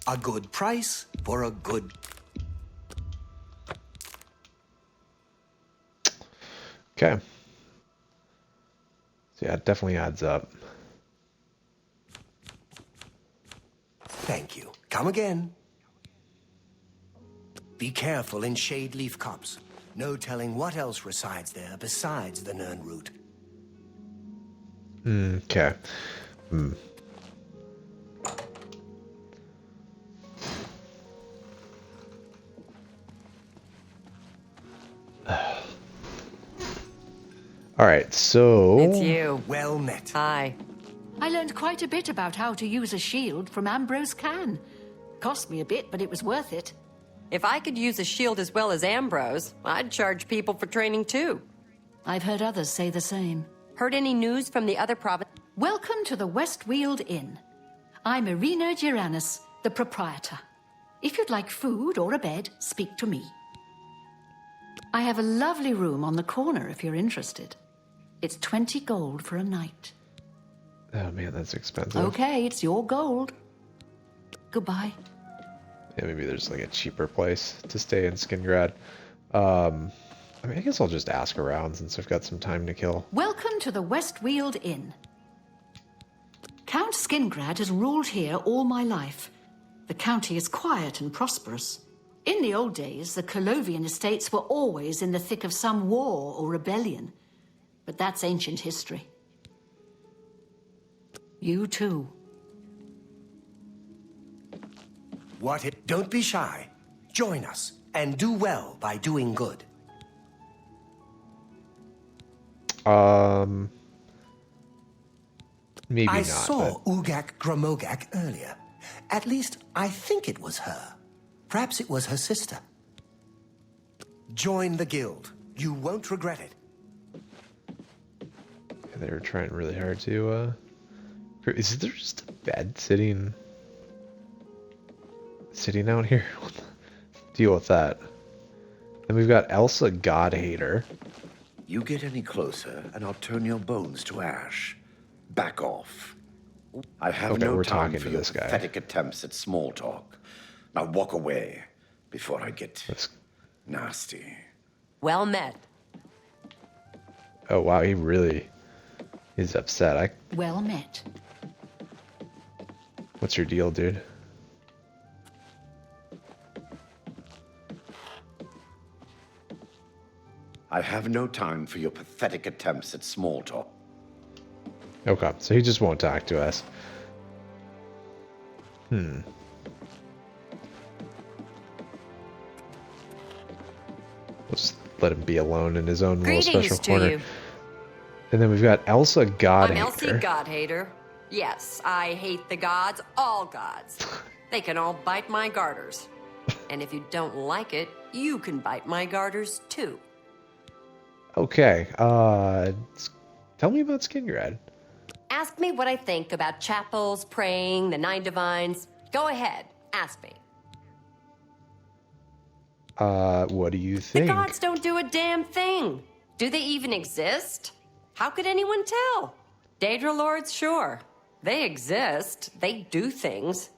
A good price for a good... Okay. So yeah, it definitely adds up. Thank you. Come again. Be careful in Shade Leaf Copse. No telling what else resides there besides the Nernroot. Okay. Alright, so... It's you. Well met. Hi. I learned quite a bit about how to use a shield from Ambrose Can. Cost me a bit, but it was worth it. If I could use a shield as well as Ambrose, I'd charge people for training too. I've heard others say the same. Heard any news from the other province? Welcome to the Westweald Inn. I'm Irina Giranus, the proprietor. If you'd like food or a bed, speak to me. I have a lovely room on the corner if you're interested. It's 20 gold for a night. Oh man, that's expensive. Okay, it's your gold. Goodbye. Yeah, maybe there's like a cheaper place to stay in Skingrad. I mean, I guess I'll just ask around since I've got some time to kill. Welcome to the Westweald Inn. Count Skingrad has ruled here all my life. The county is quiet and prosperous. In the old days, the Colovian estates were always in the thick of some war or rebellion. But that's ancient history. You too. Don't be shy. Join us, and do well by doing good. Maybe I not. saw But... Ugak Gramogak earlier. At least, I think it was her. Perhaps it was her sister. Join the guild. You won't regret it. They were trying really hard to, Is there just a bed sitting out here? Deal with that. Then we've got Elsa Godhater. You get any closer, and I'll turn your bones to ash. Back off. I have Okay, no we're time talking for to your this guy. pathetic attempts at small talk. Now walk away before I get nasty. Well met. Oh wow, he really is upset. Well met. What's your deal, dude? I have no time for your pathetic attempts at small talk. Okay, so he just won't talk to us. We'll just let him be alone in his own little special corner. You. And then we've got Elsa Godhater. I'm Elsie Godhater. Yes, I hate the gods, all gods. They can all bite my garters. And if you don't like it, you can bite my garters too. Okay, tell me about Skingrad. Ask me what I think about chapels, praying, the Nine Divines. Go ahead, ask me. What do you think? The gods don't do a damn thing. Do they even exist? How could anyone tell? Daedra Lords, sure. They exist. They do things.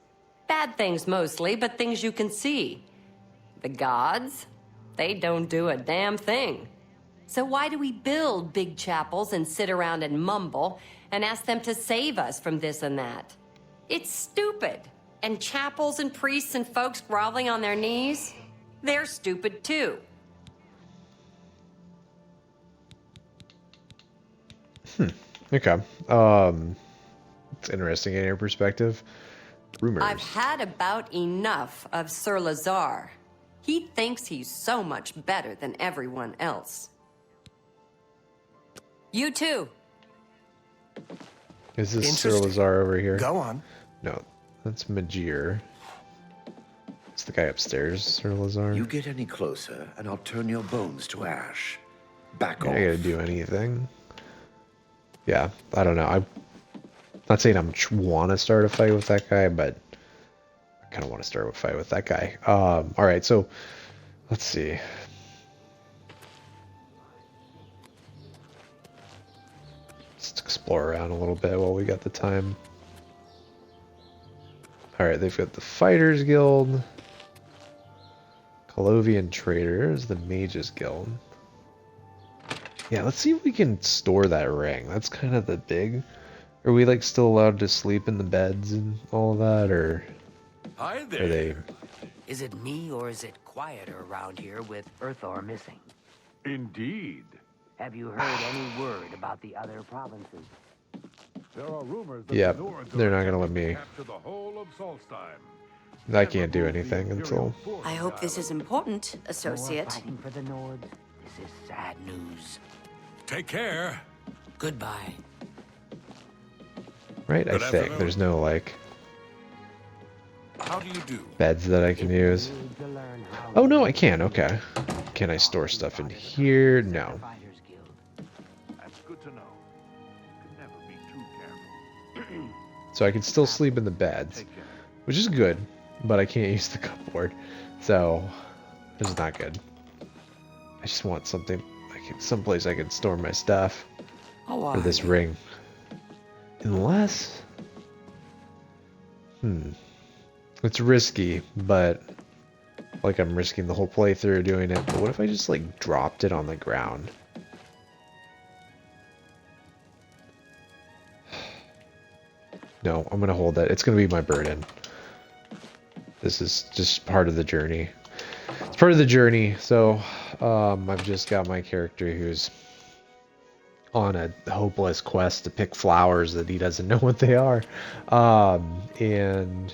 Bad things mostly, but things you can see. The gods? They don't do a damn thing. So why do we build big chapels and sit around and mumble and ask them to save us from this and that? It's stupid. And chapels and priests and folks groveling on their knees? They're stupid too. Okay. It's interesting in your perspective. Rumors. I've had about enough of Sir Lazar. He thinks he's so much better than everyone else. You too. Is this Sir Lazar over here? Go on. No, that's Majir. It's the guy upstairs, Sir Lazar. You get any closer, and I'll turn your bones to ash. Back off. I gotta do anything. Yeah, I don't know. I'm not saying I'm want to start a fight with that guy, but I kind of want to start a fight with that guy. All right, so let's see. Let's explore around a little bit while we got the time. All right, they've got the Fighters Guild, Colovian Traders, the Mages Guild. Yeah, let's see if we can store that ring. That's kind of the big. Are we like still allowed to sleep in the beds and all of that, or Hi there. are they? Is it me or is it quieter around here with Earthor missing? Indeed. Have you heard any word about the other provinces? There are rumors that Yeah, the Nords they're are not gonna let attempting me. to capture the whole of Solstheim. I can't do anything until. I hope this is important, More associate. fighting for the Nords? This is sad news. Take care. Goodbye. Right, I Good think afternoon. there's no like How do you do? beds that I can use. Oh no, I can. Okay. Can I store stuff in here? No. That's good to know. Could never be too careful. So I can still sleep in the beds, which is good, but I can't use the cupboard, so this is not good. I just want something, like someplace I can store my stuff for this ring. Unless... It's risky, but... Like I'm risking the whole playthrough doing it, but what if I just like dropped it on the ground? No, I'm gonna hold that. It's gonna be my burden. This is just part of the journey. It's part of the journey, so I've just got my character who's on a hopeless quest to pick flowers that he doesn't know what they are. And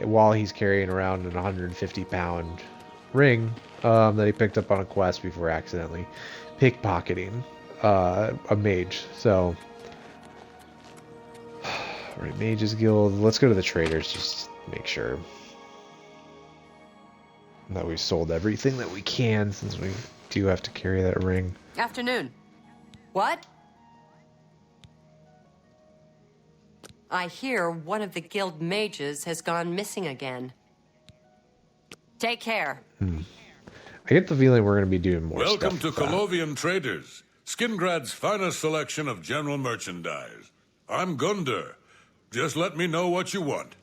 while he's carrying around an 150-pound ring that he picked up on a quest before accidentally pickpocketing a mage. So, alright, Mages Guild. Let's go to the traders just to make sure that we've sold everything that we can, since we do have to carry that ring. Afternoon. What? I hear one of the guild mages has gone missing again. Take care. I get the feeling we're going to be doing more Welcome stuff. to Colovian Traders, Skingrad's finest selection of general merchandise. I'm Gunder. Just let me know what you want.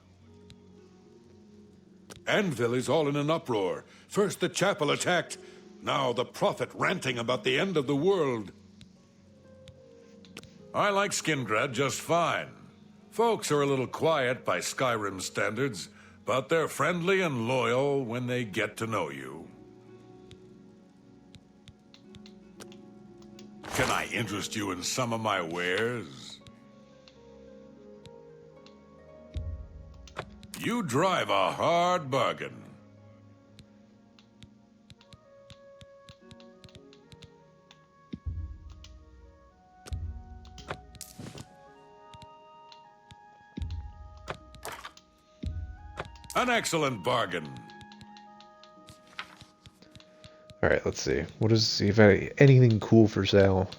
Anvil is all in an uproar. First the chapel attacked, now the prophet ranting about the end of the world. I like Skingrad just fine. Folks are a little quiet by Skyrim standards, but they're friendly and loyal when they get to know you. Can I interest you in some of my wares? You drive a hard bargain. An excellent bargain. Alright, let's see. What is, see if I, anything cool for sale?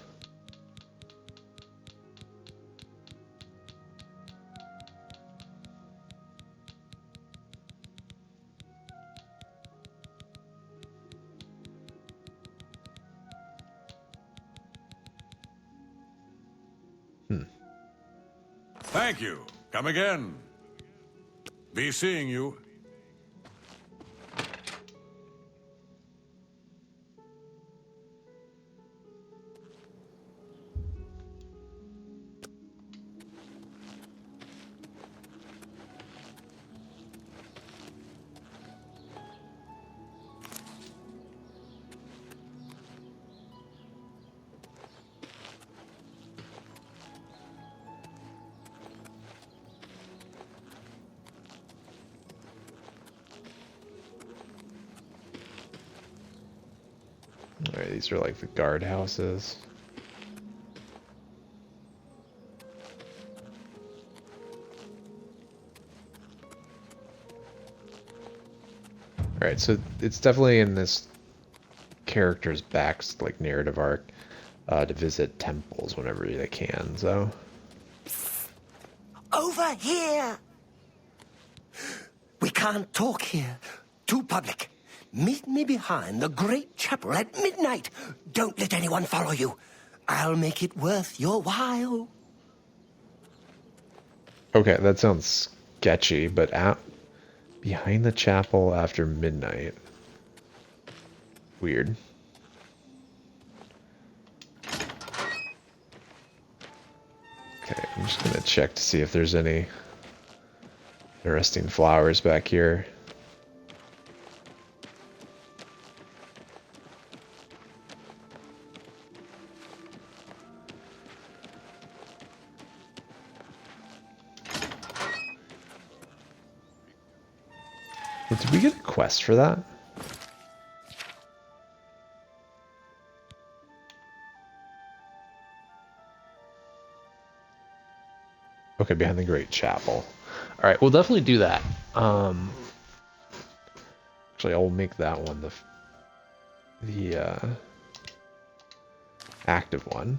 Thank you. Come again. Be seeing you. Alright, these are like the guard houses. Alright, so it's definitely in this character's back, like, narrative arc to visit temples whenever they can, so... Over here! We can't talk here. Too public. Meet me behind the great chapel at midnight. Don't let anyone follow you. I'll make it worth your while. Okay, that sounds sketchy, but behind the chapel after midnight. Weird. Okay, I'm just gonna check to see if there's any interesting flowers back here. Well, did we get a quest for that? Okay, behind the Great Chapel. Alright, we'll definitely do that. Actually, I will make that one the active one.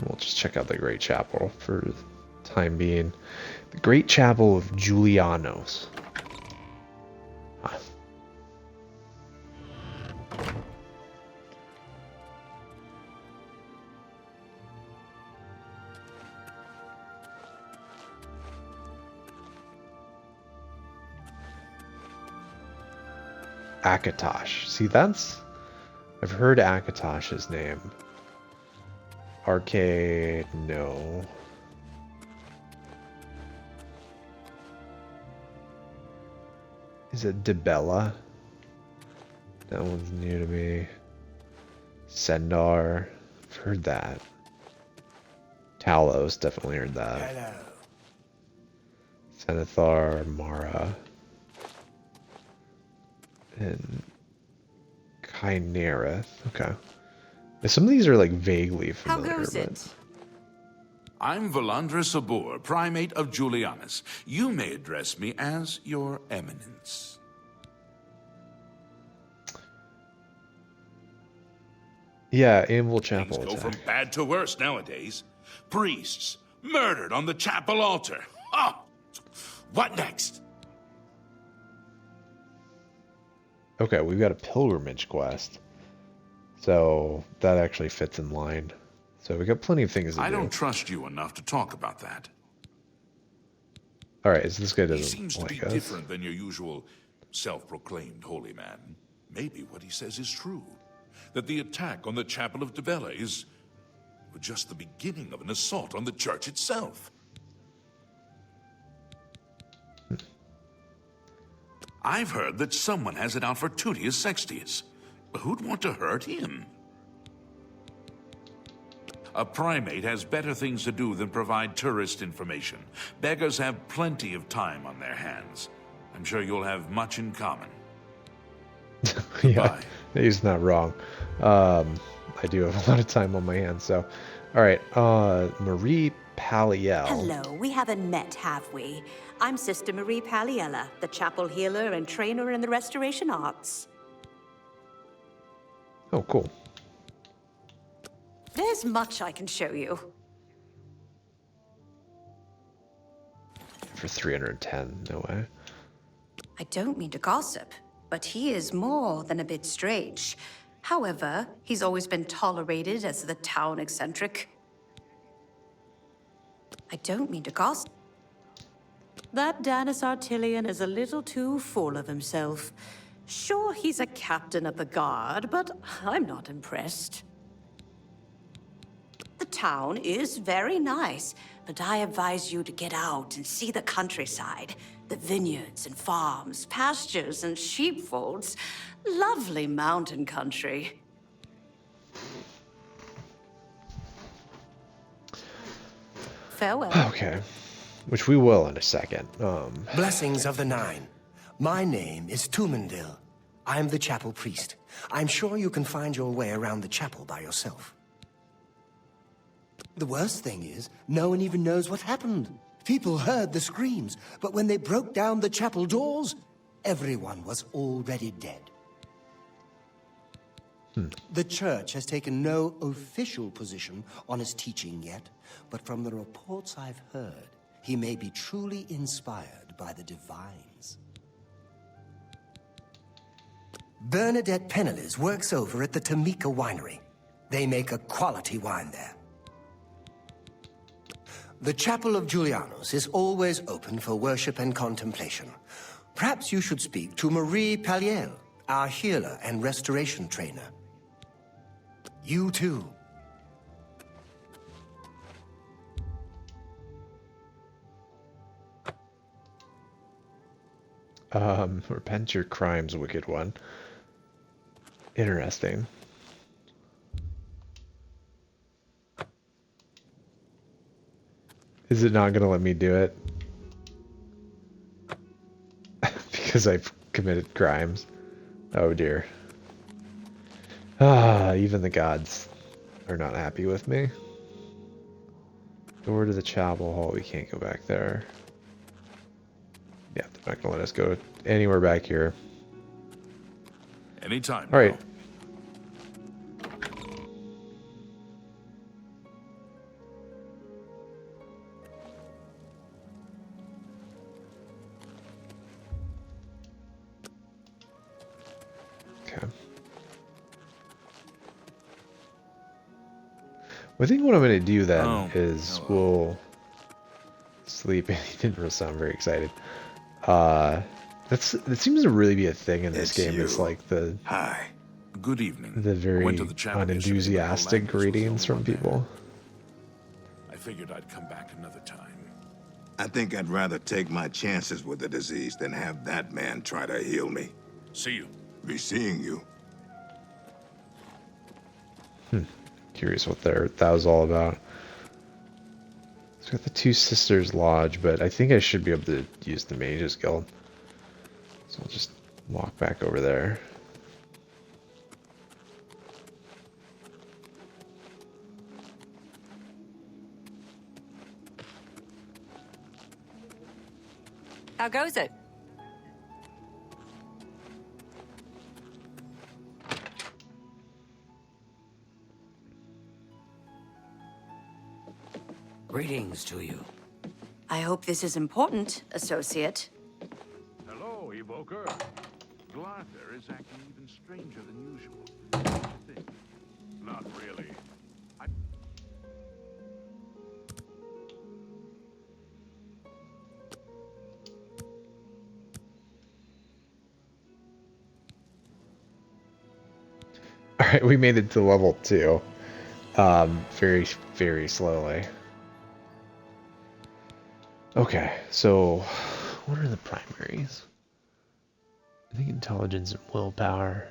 We'll just check out the Great Chapel for the time being. The Great Chapel of Julianos. Huh. Akatosh. See, that's... I've heard Akatosh's name. Arcade... no. Is it Debella? That one's new to me. Sendar. I've heard that. Talos, definitely heard that. Hello. Zenithar, Mara. And Kynareth. Okay. Some of these are like vaguely familiar. How goes it? I'm Valandra Sabor, primate of Julianus. You may address me as your eminence. Yeah, Anvil Chapel Things go attack. from bad to worse nowadays. Priests murdered on the chapel altar. Oh, what next? Okay, we've got a pilgrimage quest. So that actually fits in line. So we got plenty of things to do. I don't trust you enough to talk about that. Alright, so this guy He doesn't seems to like be us. different than your usual self-proclaimed holy man. Maybe what he says is true. That the attack on the Chapel of Debella is just the beginning of an assault on the church itself. I've heard that someone has it out for Tutius Sextius. Who'd want to hurt him? A primate has better things to do than provide tourist information. Beggars have plenty of time on their hands. I'm sure you'll have much in common. Yeah, he's not wrong. I do have a lot of time on my hands, so... Alright, Marie Paliel. Hello, we haven't met, have we? I'm Sister Marie Paliella, the chapel healer and trainer in the restoration arts. Oh, cool. There's much I can show you. For 310, no way. I don't mean to gossip, but he is more than a bit strange. However, he's always been tolerated as the town eccentric. I don't mean to gossip. That Danis Artilian is a little too full of himself. Sure, he's a captain of the guard, but I'm not impressed. The town is very nice, but I advise you to get out and see the countryside. The vineyards and farms, pastures and sheepfolds. Lovely mountain country. Farewell. Okay. Which we will in a second. Blessings of the Nine. My name is Tumendil. I'm the chapel priest. I'm sure you can find your way around the chapel by yourself. The worst thing is, no one even knows what happened. People heard the screams, but when they broke down the chapel doors, everyone was already dead. The church has taken no official position on his teaching yet, but from the reports I've heard, he may be truly inspired by the divines. Bernadette Pennelis works over at the Tamika winery. They make a quality wine there. The Chapel of Julianus is always open for worship and contemplation. Perhaps you should speak to Marie Paliel, our healer and restoration trainer. You too. Repent your crimes, wicked one. Interesting. Is it not going to let me do it? Because I've committed crimes. Oh dear. Even the gods are not happy with me. Door to the chapel hall, we can't go back there. Yeah, they're not going to let us go anywhere back here. Anytime. All right. Okay. I think what I'm going to do then is we'll sleep. He didn't really sound very excited. That seems to really be a thing in this It's game. you. It's like the Hi. Good evening. the very Went to the chapel yesterday, but no unenthusiastic Langus was the greetings only from one there. people. I figured I'd come back another time. I think I'd rather take my chances with the disease than have that man try to heal me. See you. Be seeing you. Curious what that was all about. It's got the Two Sisters Lodge, but I think I should be able to use the Mages Guild. So I'll just walk back over there. How goes it? Greetings to you. I hope this is important, Associate. Hello, Evoker. Glarther is acting even stranger than usual. What do you think? Not really. Alright, we made it to level 2. Very, very slowly. Okay, so what are the primaries? I think intelligence and willpower.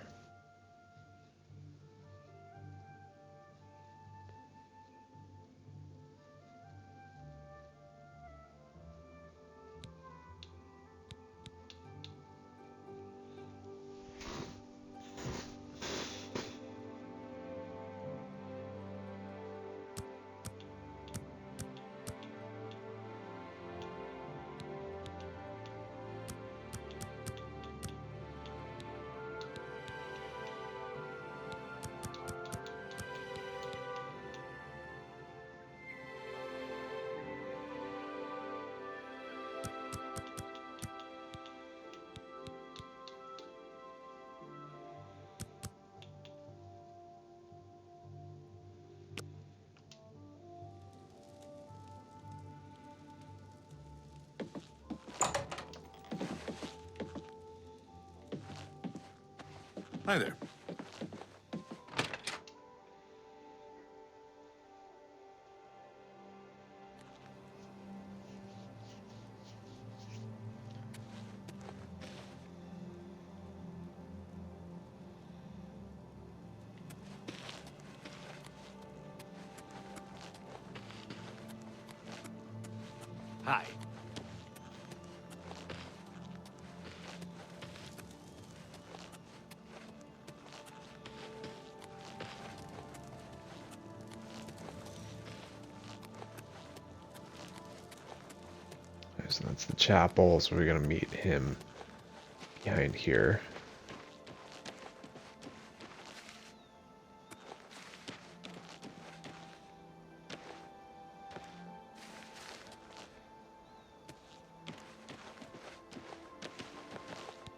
Hi there. Hi. So that's the chapel, so we're gonna meet him behind here.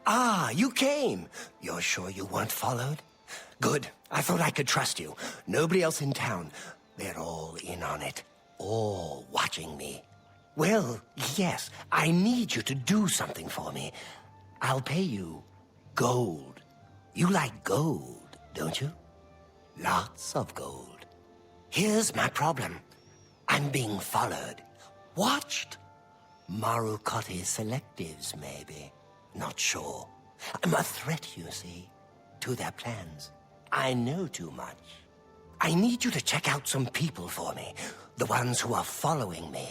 Ah, you came. You're sure you weren't followed? Good. I thought I could trust you. Nobody else in town. They're all in on it. All watching me. Well, yes, I need you to do something for me. I'll pay you gold. You like gold, don't you? Lots of gold. Here's my problem. I'm being followed. Watched. Marukotti selectives, maybe. Not sure. I'm a threat, you see, to their plans. I know too much. I need you to check out some people for me. The ones who are following me.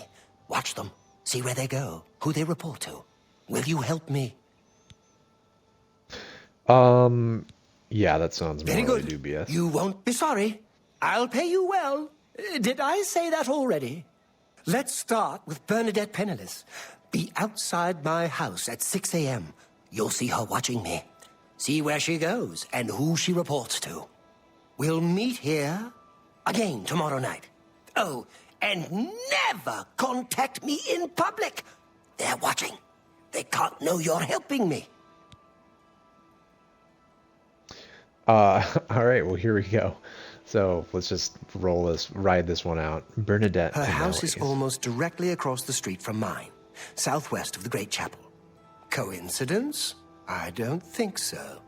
Watch them. See where they go. Who they report to. Will you help me? Yeah, that sounds Very morally good. dubious. You won't be sorry. I'll pay you well. Did I say that already? Let's start with Bernadette Penniless. Be outside my house at 6 a.m. You'll see her watching me. See where she goes and who she reports to. We'll meet here again tomorrow night. Oh, and never contact me in public. They're watching. They can't know you're helping me. All right, well, here we go. So let's just ride this one out. Bernadette. Her house is Penniless. almost directly across the street from mine, southwest of the Great Chapel. Coincidence? I don't think so.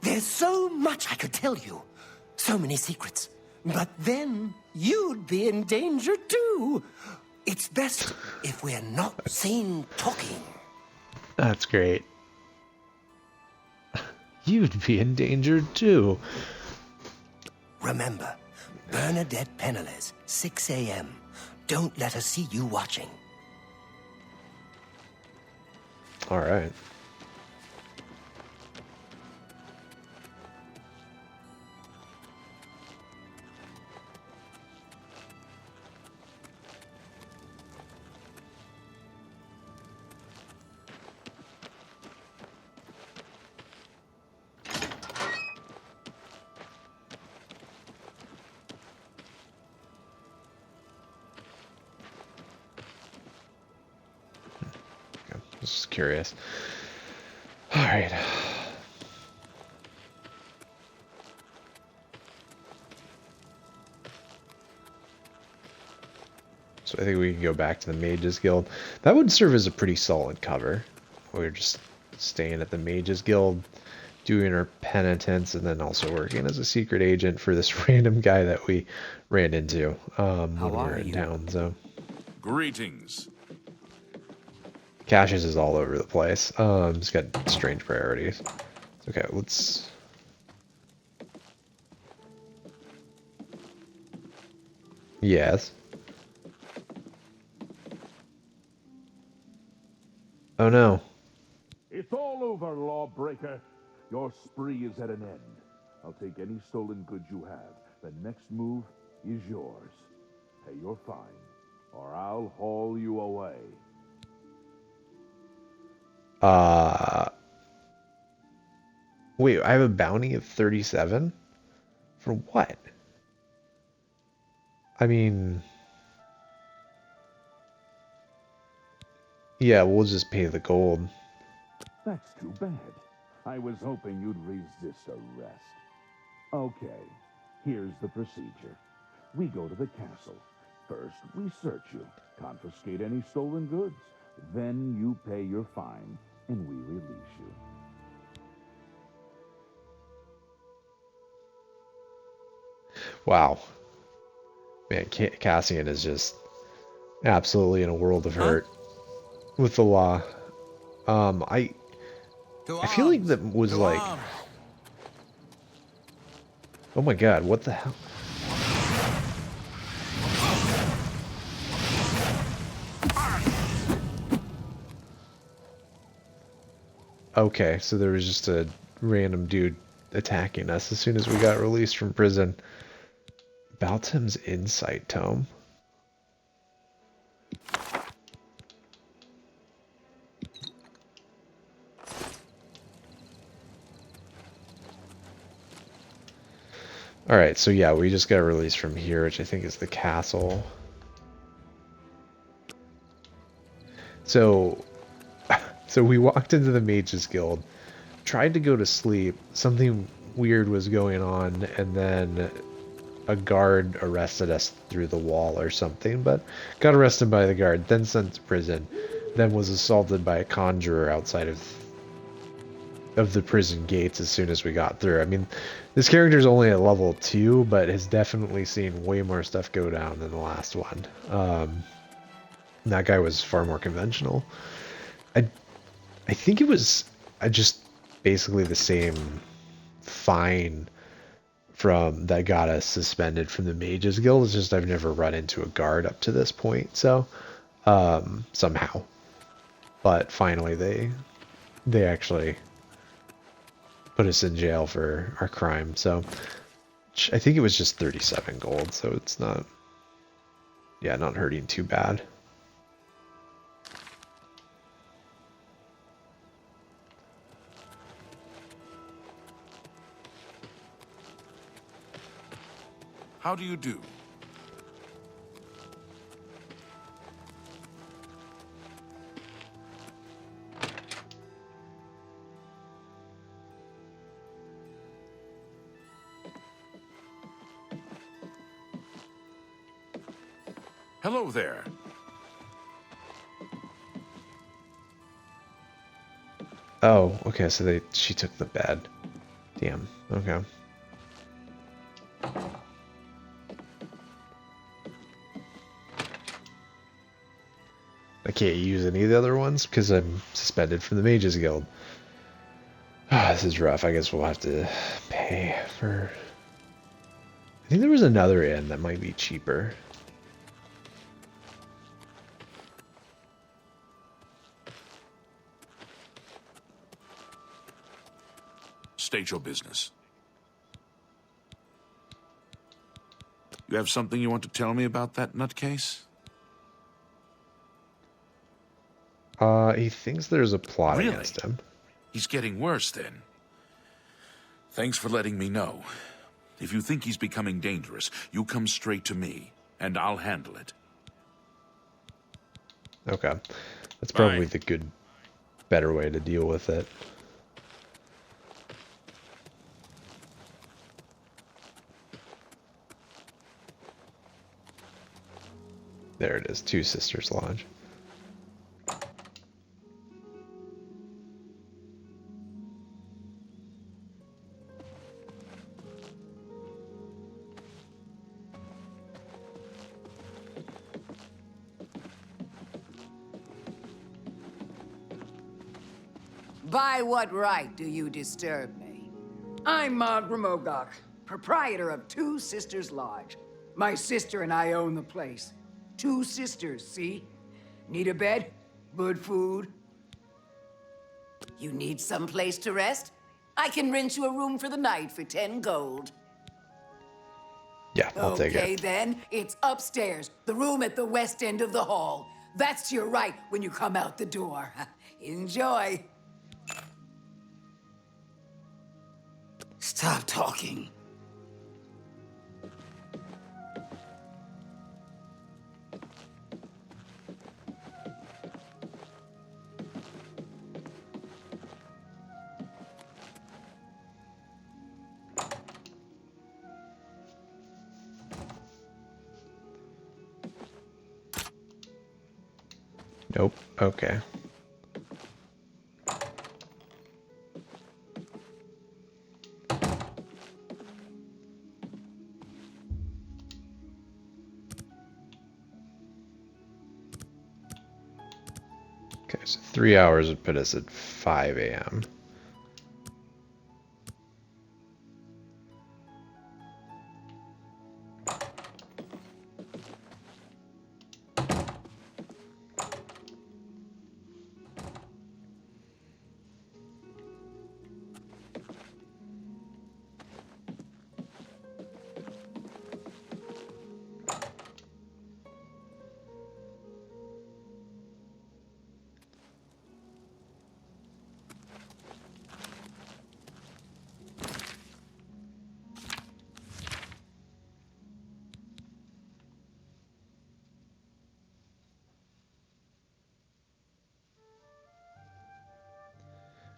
There's so much I could tell you. So many secrets. But then you'd be in danger too. It's best if we're not seen talking. That's great. You'd be in danger too. Remember, Bernadette Penniless, 6 a.m. Don't let her see you watching. All right. Just curious. All right. So I think we can go back to the Mages Guild. That would serve as a pretty solid cover. We're just staying at the Mages Guild, doing our penitence, and then also working as a secret agent for this random guy that we ran into when we were in town. So Greetings. Cassius is all over the place. He's got strange priorities. Okay, let's... Yes. Oh no. It's all over, lawbreaker. Your spree is at an end. I'll take any stolen goods you have. The next move is yours. Pay your fine, or I'll haul you away. Wait, I have a bounty of 37? For what? I mean... Yeah, we'll just pay the gold. That's too bad. I was hoping you'd resist arrest. Okay, here's the procedure. We go to the castle. First, we search you, confiscate any stolen goods. Then you pay your fine, and we release you. Wow. Man, Cassian is just absolutely in a world of hurt with the law. I feel like that was like... Oh my god, what the hell? Okay, so there was just a random dude attacking us as soon as we got released from prison. Baltim's Insight Tome. Alright, so yeah, we just got released from here, which I think is the castle. So we walked into the Mages Guild, tried to go to sleep, something weird was going on, and then a guard arrested us through the wall or something, but got arrested by the guard, then sent to prison, then was assaulted by a conjurer outside of the prison gates as soon as we got through. I mean, this character's only at level 2, but has definitely seen way more stuff go down than the last one. That guy was far more conventional. I think it was just basically the same fine from that got us suspended from the Mages Guild. It's just I've never run into a guard up to this point, so somehow. But finally they actually put us in jail for our crime, so I think it was just 37 gold, so it's not, yeah, not hurting too bad. How do you do? Hello there. Oh, okay, so she took the bed. Damn, okay. I can't use any of the other ones because I'm suspended from the Mages Guild. Ah, this is rough. I guess we'll have to pay for... I think there was another inn that might be cheaper. State your business. You have something you want to tell me about that nutcase? He thinks there's a plot Really? against him. He's getting worse then. Thanks for letting me know. If you think he's becoming dangerous, you come straight to me, and I'll handle it. Okay. That's probably the better way to deal with it. There it is, Two Sisters Lodge. By what right do you disturb me? I'm Margaret Mogok, proprietor of Two Sisters Lodge. My sister and I own the place. Two sisters, see? Need a bed? Good food? You need some place to rest? I can rent you a room for the night for 10 gold. Yeah, I'll take it. Okay, then. It's upstairs, the room at the west end of the hall. That's to your right when you come out the door. Enjoy. Stop talking. Nope. Okay. Okay, so 3 hours would put us at 5 a.m.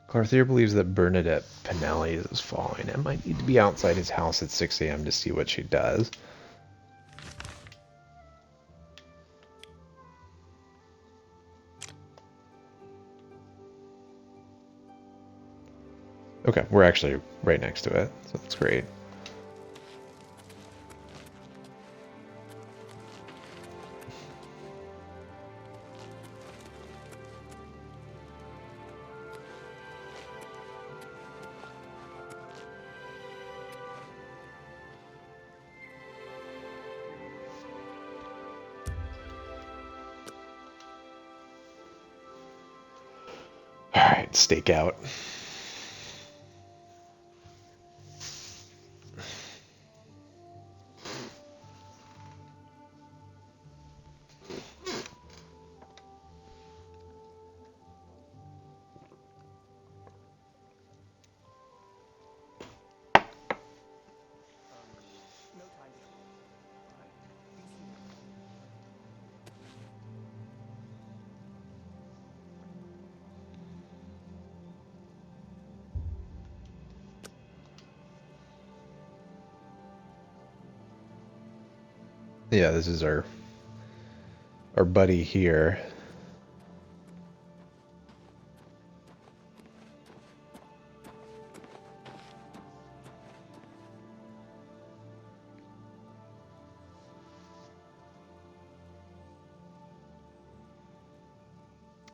Clarthier believes that Bernadette Pinelli is falling and might need to be outside his house at 6 a.m. to see what she does. Okay, we're actually right next to it, so that's great. Alright, stake out. Yeah, this is our buddy here.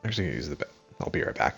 Actually, use the. I'll be right back.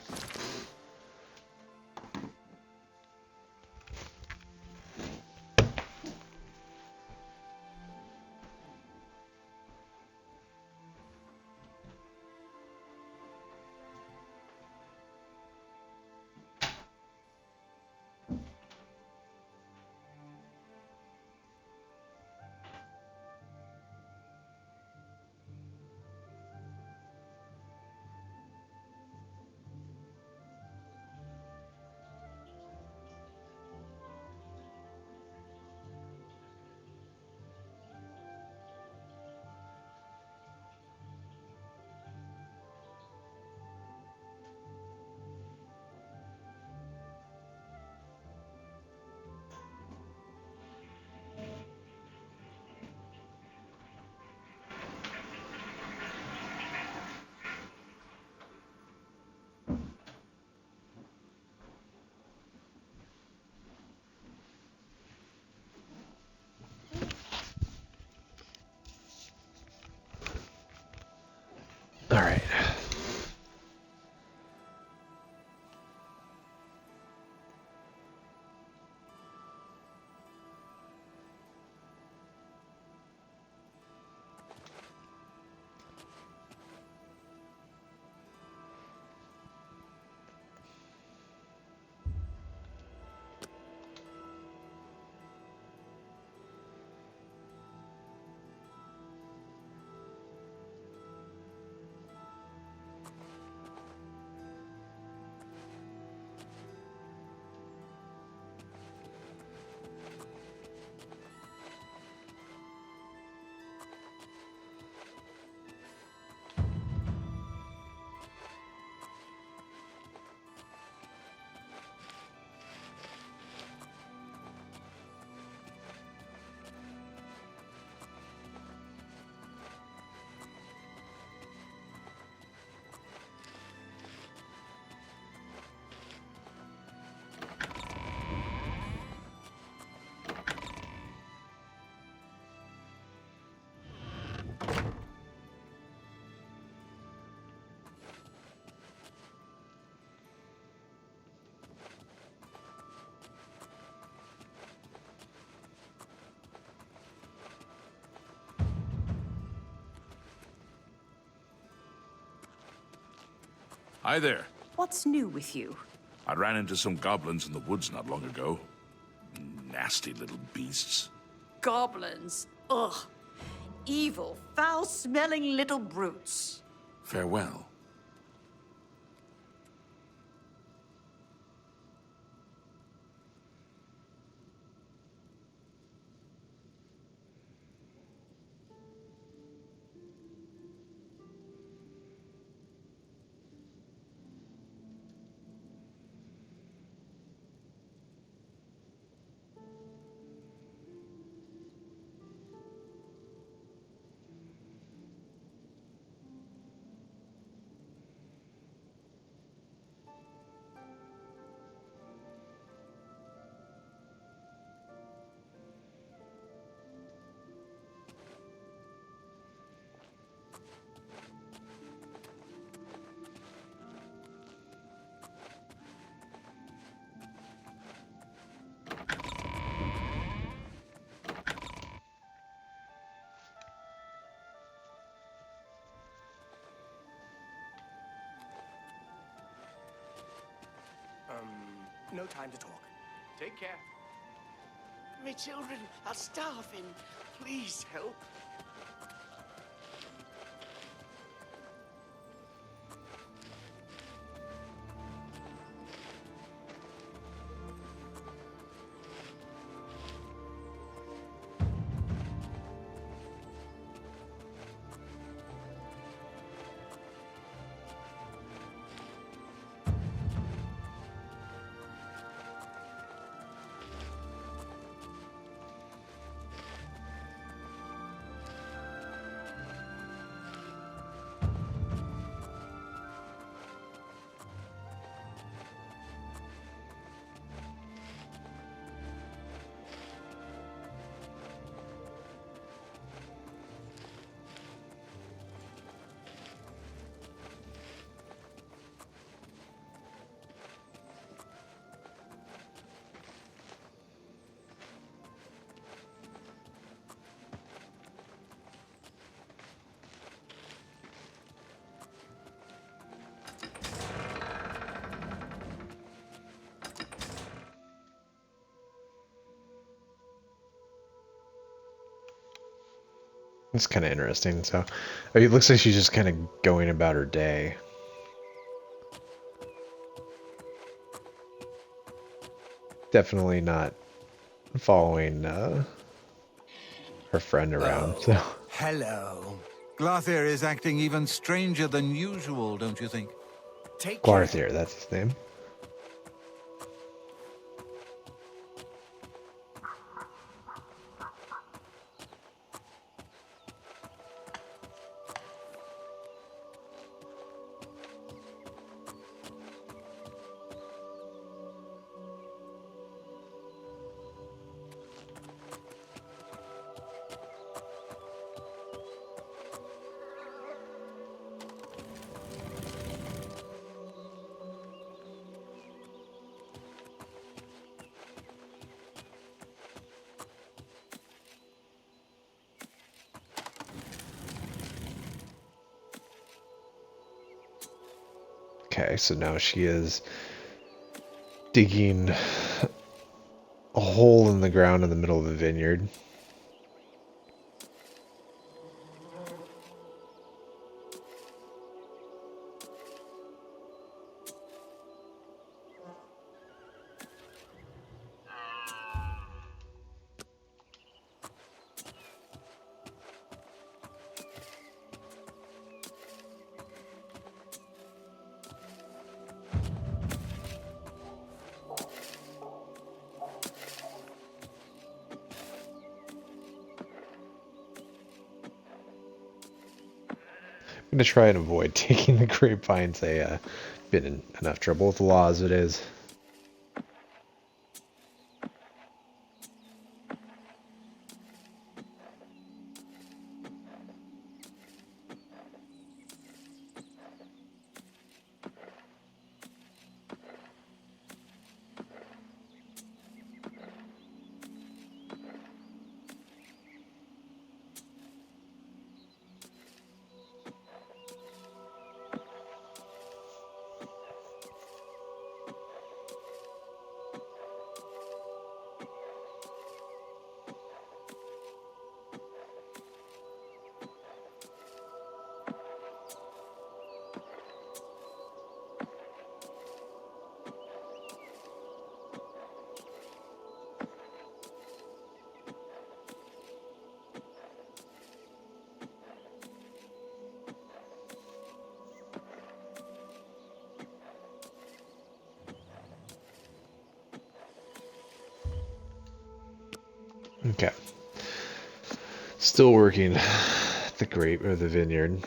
All right. Hi there. What's new with you? I ran into some goblins in the woods not long ago. Nasty little beasts. Goblins. Ugh. Evil, foul-smelling little brutes. Farewell. No time to talk. Take care. My children are starving. Please help. It's kind of interesting. So, I mean, it looks like she's just kind of going about her day. Definitely not following her friend around. Oh, So, hello. Glathier is acting even stranger than usual, don't you think? Take care. Glarthier, that's his name. Okay, so now she is digging a hole in the ground in the middle of the vineyard. I'm going to try and avoid taking the grapevines. They been in enough trouble with the law as it is. Okay. Still working the grape or the vineyard.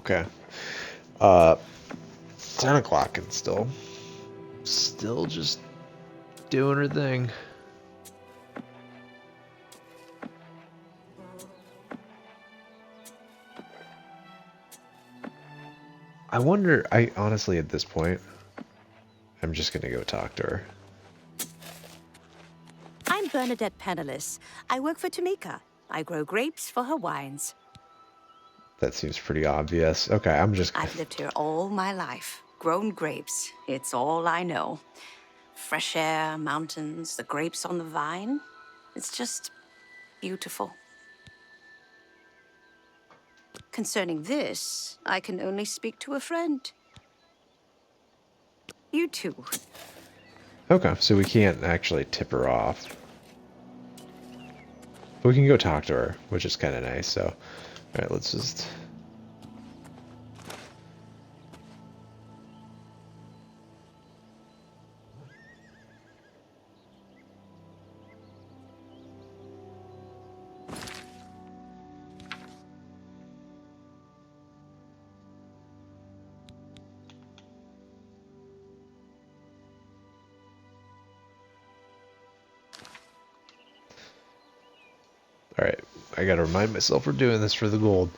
Okay. 10 o'clock and still just doing her thing. I wonder, I honestly at this point, I'm just gonna go talk to her. I'm Bernadette Penniless. I work for Tamika. I grow grapes for her wines. That seems pretty obvious. Okay, I'm just gonna... I've lived here all my life. Grown grapes. It's all I know. Fresh air, mountains, the grapes on the vine. It's just beautiful. Concerning this, I can only speak to a friend. You too. Okay, so we can't actually tip her off. But we can go talk to her, which is kind of nice, so... Alright, let's just... Alright, I gotta remind myself we're doing this for the gold.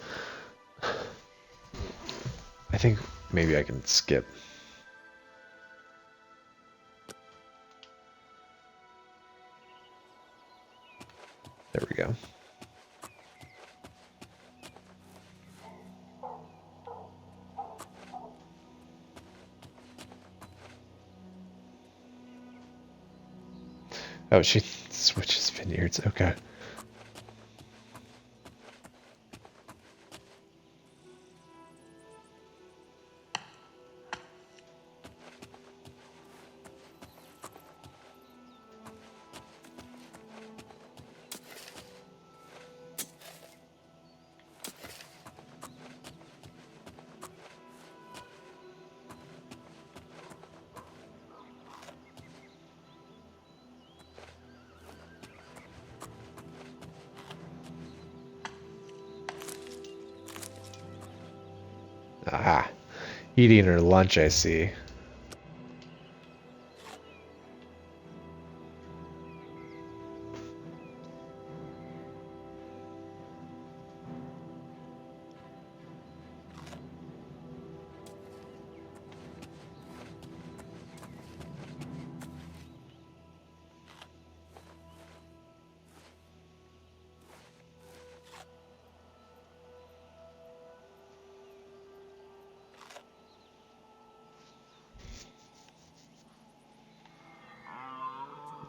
I think maybe I can skip. There we go. Oh, she switches vineyards. Okay. Aha. Eating her lunch, I see.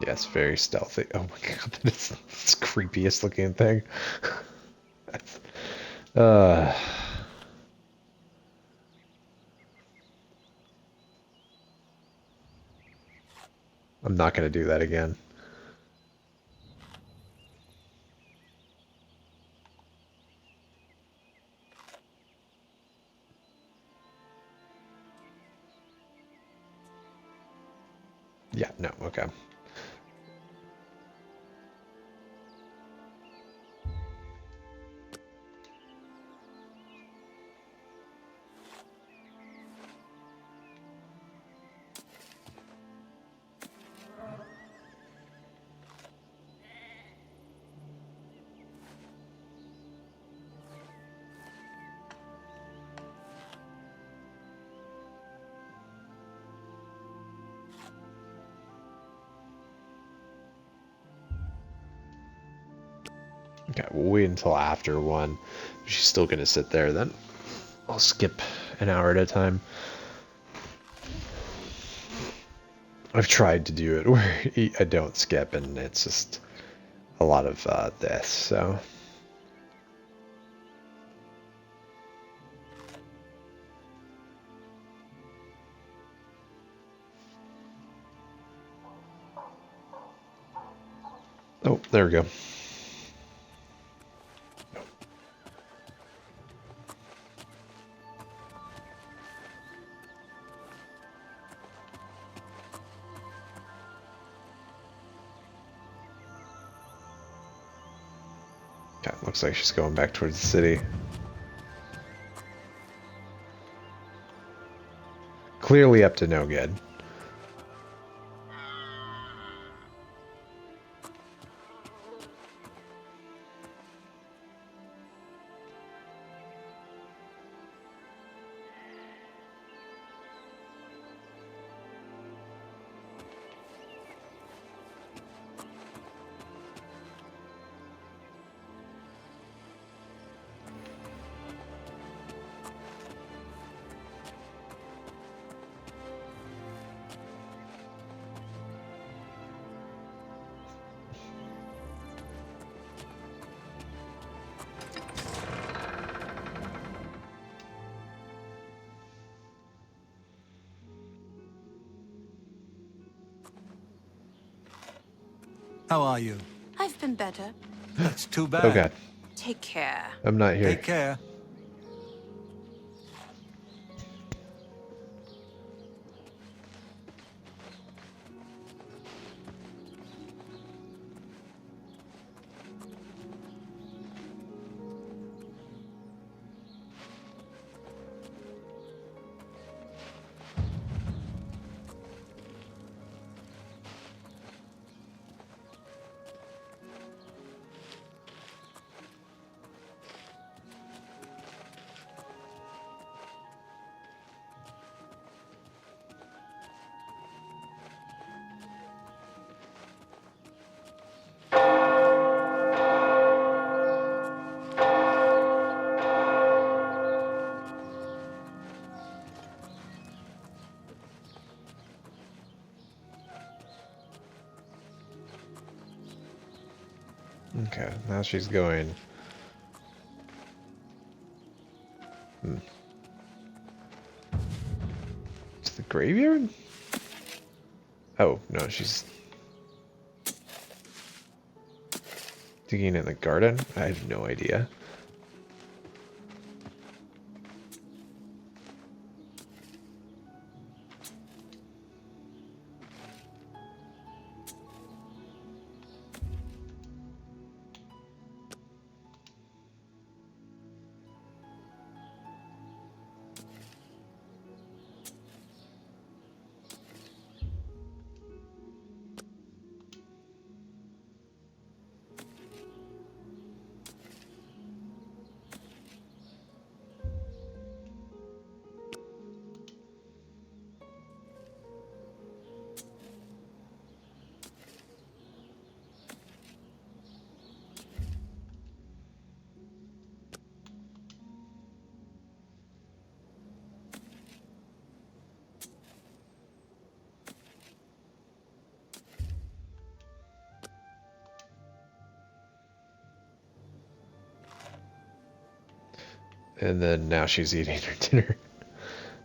Yes, very stealthy. Oh my god, that is the creepiest looking thing. uh, I'm not going to do that again. Yeah, no, okay. Okay, we'll wait until after 1. If she's still going to sit there, then I'll skip an hour at a time. I've tried to do it where I don't skip, and it's just a lot of this, so... Oh, there we go. Okay, looks like she's going back towards the city. Clearly up to no good. How are you? I've been better. That's too bad. Oh god, Take care. I'm not here. Take care. Okay, now she's going. To the graveyard? Oh, no, she's digging in the garden? I have no idea. And then now she's eating her dinner.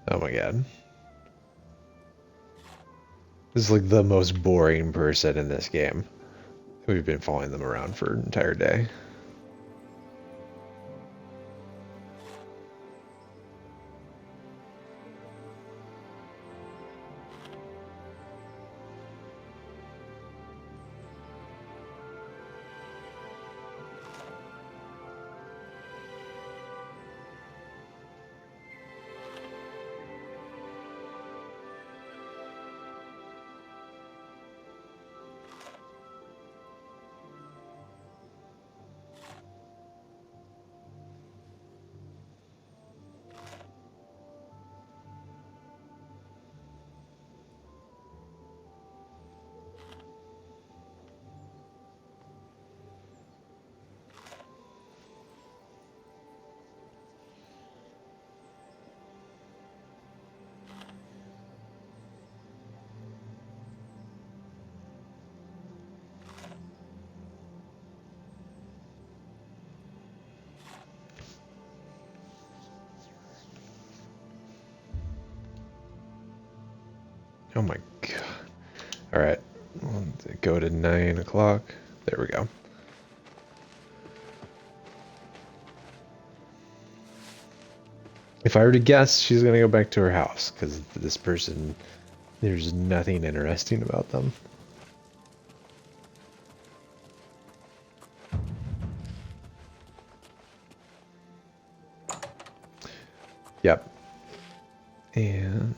Oh my god. This is like the most boring person in this game. We've been following them around for an entire day. Oh my god. Alright. Go to 9 o'clock. There we go. If I were to guess, she's gonna go back to her house, because this person, there's nothing interesting about them. Yep. And...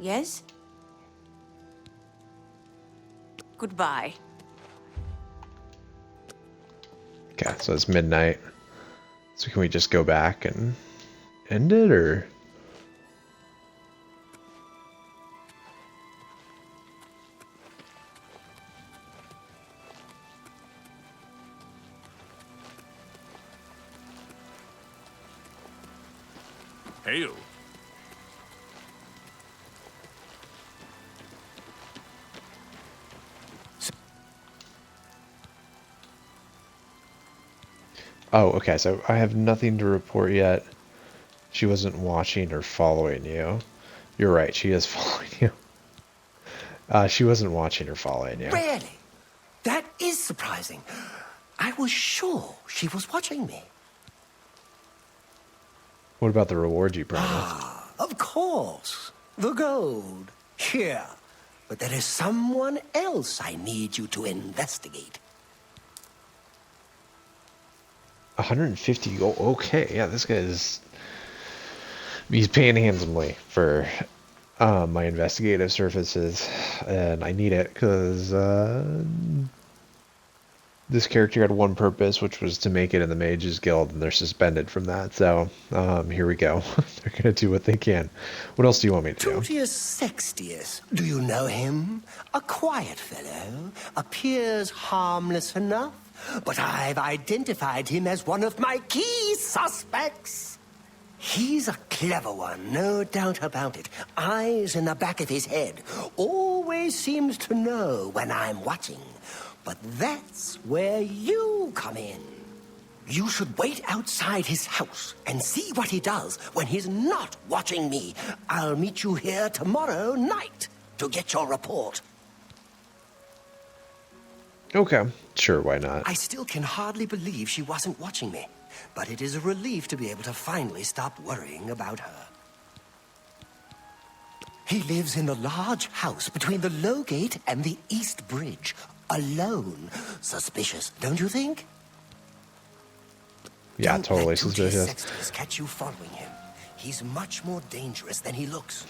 Yes? Goodbye. Okay, so it's midnight. So can we just go back and end it, or? Hail. Oh, okay, so I have nothing to report yet. She wasn't watching or following you. You're right, she is following you. She wasn't watching or following you. Really? That is surprising. I was sure she was watching me. What about the reward you promised? Ah, of course. The gold. Here. But there is someone else I need you to investigate. 150 gold. Okay, yeah, this guy is... He's paying handsomely for my investigative services, and I need it because this character had one purpose, which was to make it in the Mages Guild, and they're suspended from that. So here we go. They're gonna do what they can. What else do you want me to do? Tutius Sextius. Do you know him? A quiet fellow. Appears harmless enough. But I've identified him as one of my key suspects. He's a clever one, no doubt about it. Eyes in the back of his head. Always seems to know when I'm watching. But that's where you come in. You should wait outside his house and see what he does when he's not watching me. I'll meet you here tomorrow night to get your report. Okay, sure, why not? I still can hardly believe she wasn't watching me, but it is a relief to be able to finally stop worrying about her. He lives in the large house between the Low Gate and the East Bridge, alone. Suspicious, don't you think? Yeah, Don't totally let Tutius suspicious. Sextius catch you following him. He's much more dangerous than he looks.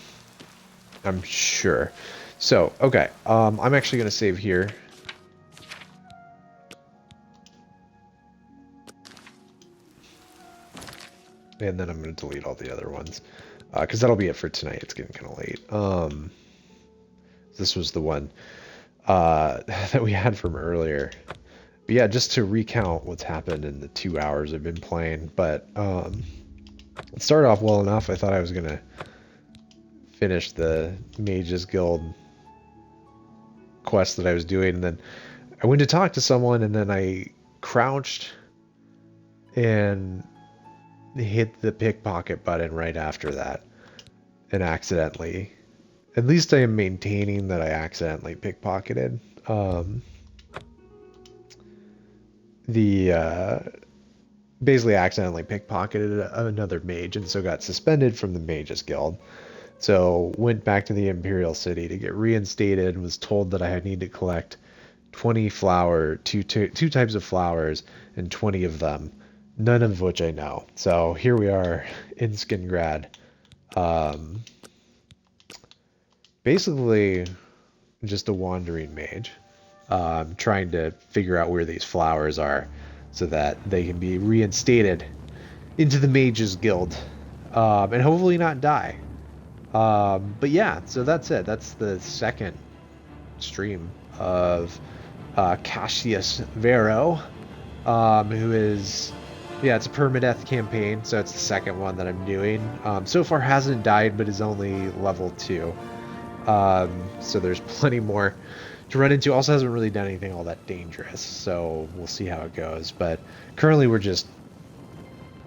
I'm sure. So, okay, I'm actually going to save here. And then I'm going to delete all the other ones. Because that'll be it for tonight. It's getting kind of late. This was the one that we had from earlier. But yeah, just to recount what's happened in the 2 hours I've been playing. But it started off well enough. I thought I was going to finish the Mages Guild quest that I was doing. And then I went to talk to someone, and then I crouched and hit the pickpocket button right after that. And accidentally. At least I am maintaining that I accidentally pickpocketed. Basically accidentally pickpocketed another mage, and so got suspended from the Mages Guild. So went back to the Imperial City to get reinstated, and was told that I need to collect 20 two types of flowers, and 20 of them, none of which I know. So here we are in Skingrad. Basically just a wandering mage, trying to figure out where these flowers are so that they can be reinstated into the Mages Guild, and hopefully not die. But yeah, so that's it. That's the second stream of Cassian Varro, who is, yeah, it's a permadeath campaign, so it's the second one that I'm doing. So far hasn't died, but is only level 2. So there's plenty more to run into. Also hasn't really done anything all that dangerous, so we'll see how it goes. But currently we're just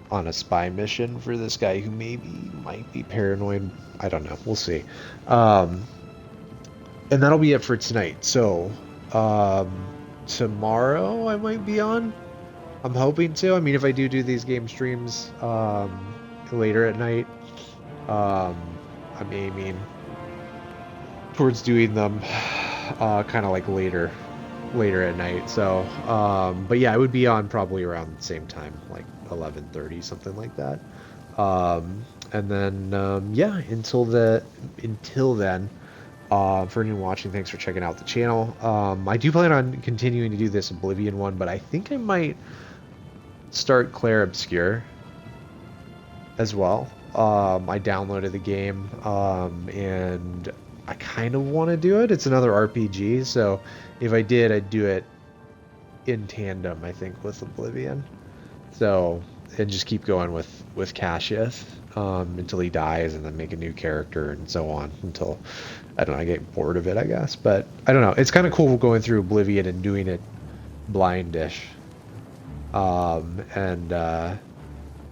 on a spy mission for this guy who might be paranoid. I don't know. We'll see. And that'll be it for tonight. So tomorrow I might be on. I'm hoping to. I mean, if I do these game streams later at night, I'm aiming towards doing them kind of like later at night. So but yeah, I would be on probably around the same time, like 11:30, something like that. And then, yeah, until then, for anyone watching, thanks for checking out the channel. I do plan on continuing to do this Oblivion one, but I think I might start Claire Obscure as well. I downloaded the game, and I kind of want to do it. It's another RPG, so if I did, I'd do it in tandem, I think, with Oblivion. So, and just keep going with Cassius until he dies, and then make a new character, and so on, until, I don't know, I get bored of it, I guess. But, I don't know, it's kind of cool going through Oblivion and doing it blindish.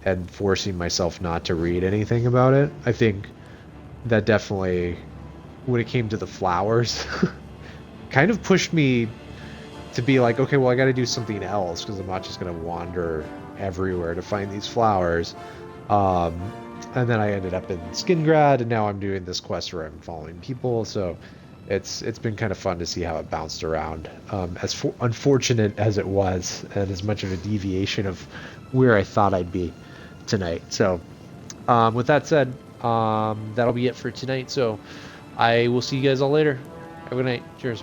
And forcing myself not to read anything about it. I think that definitely, when it came to the flowers, kind of pushed me to be like, okay, well, I got to do something else, because I'm not just going to wander everywhere to find these flowers. And then I ended up in Skingrad, and now I'm doing this quest where I'm following people, so it's been kind of fun to see how it bounced around, as unfortunate as it was, and as much of a deviation of where I thought I'd be tonight. So with that said, that'll be it for tonight, so I will see you guys all later. Have a good night. Cheers.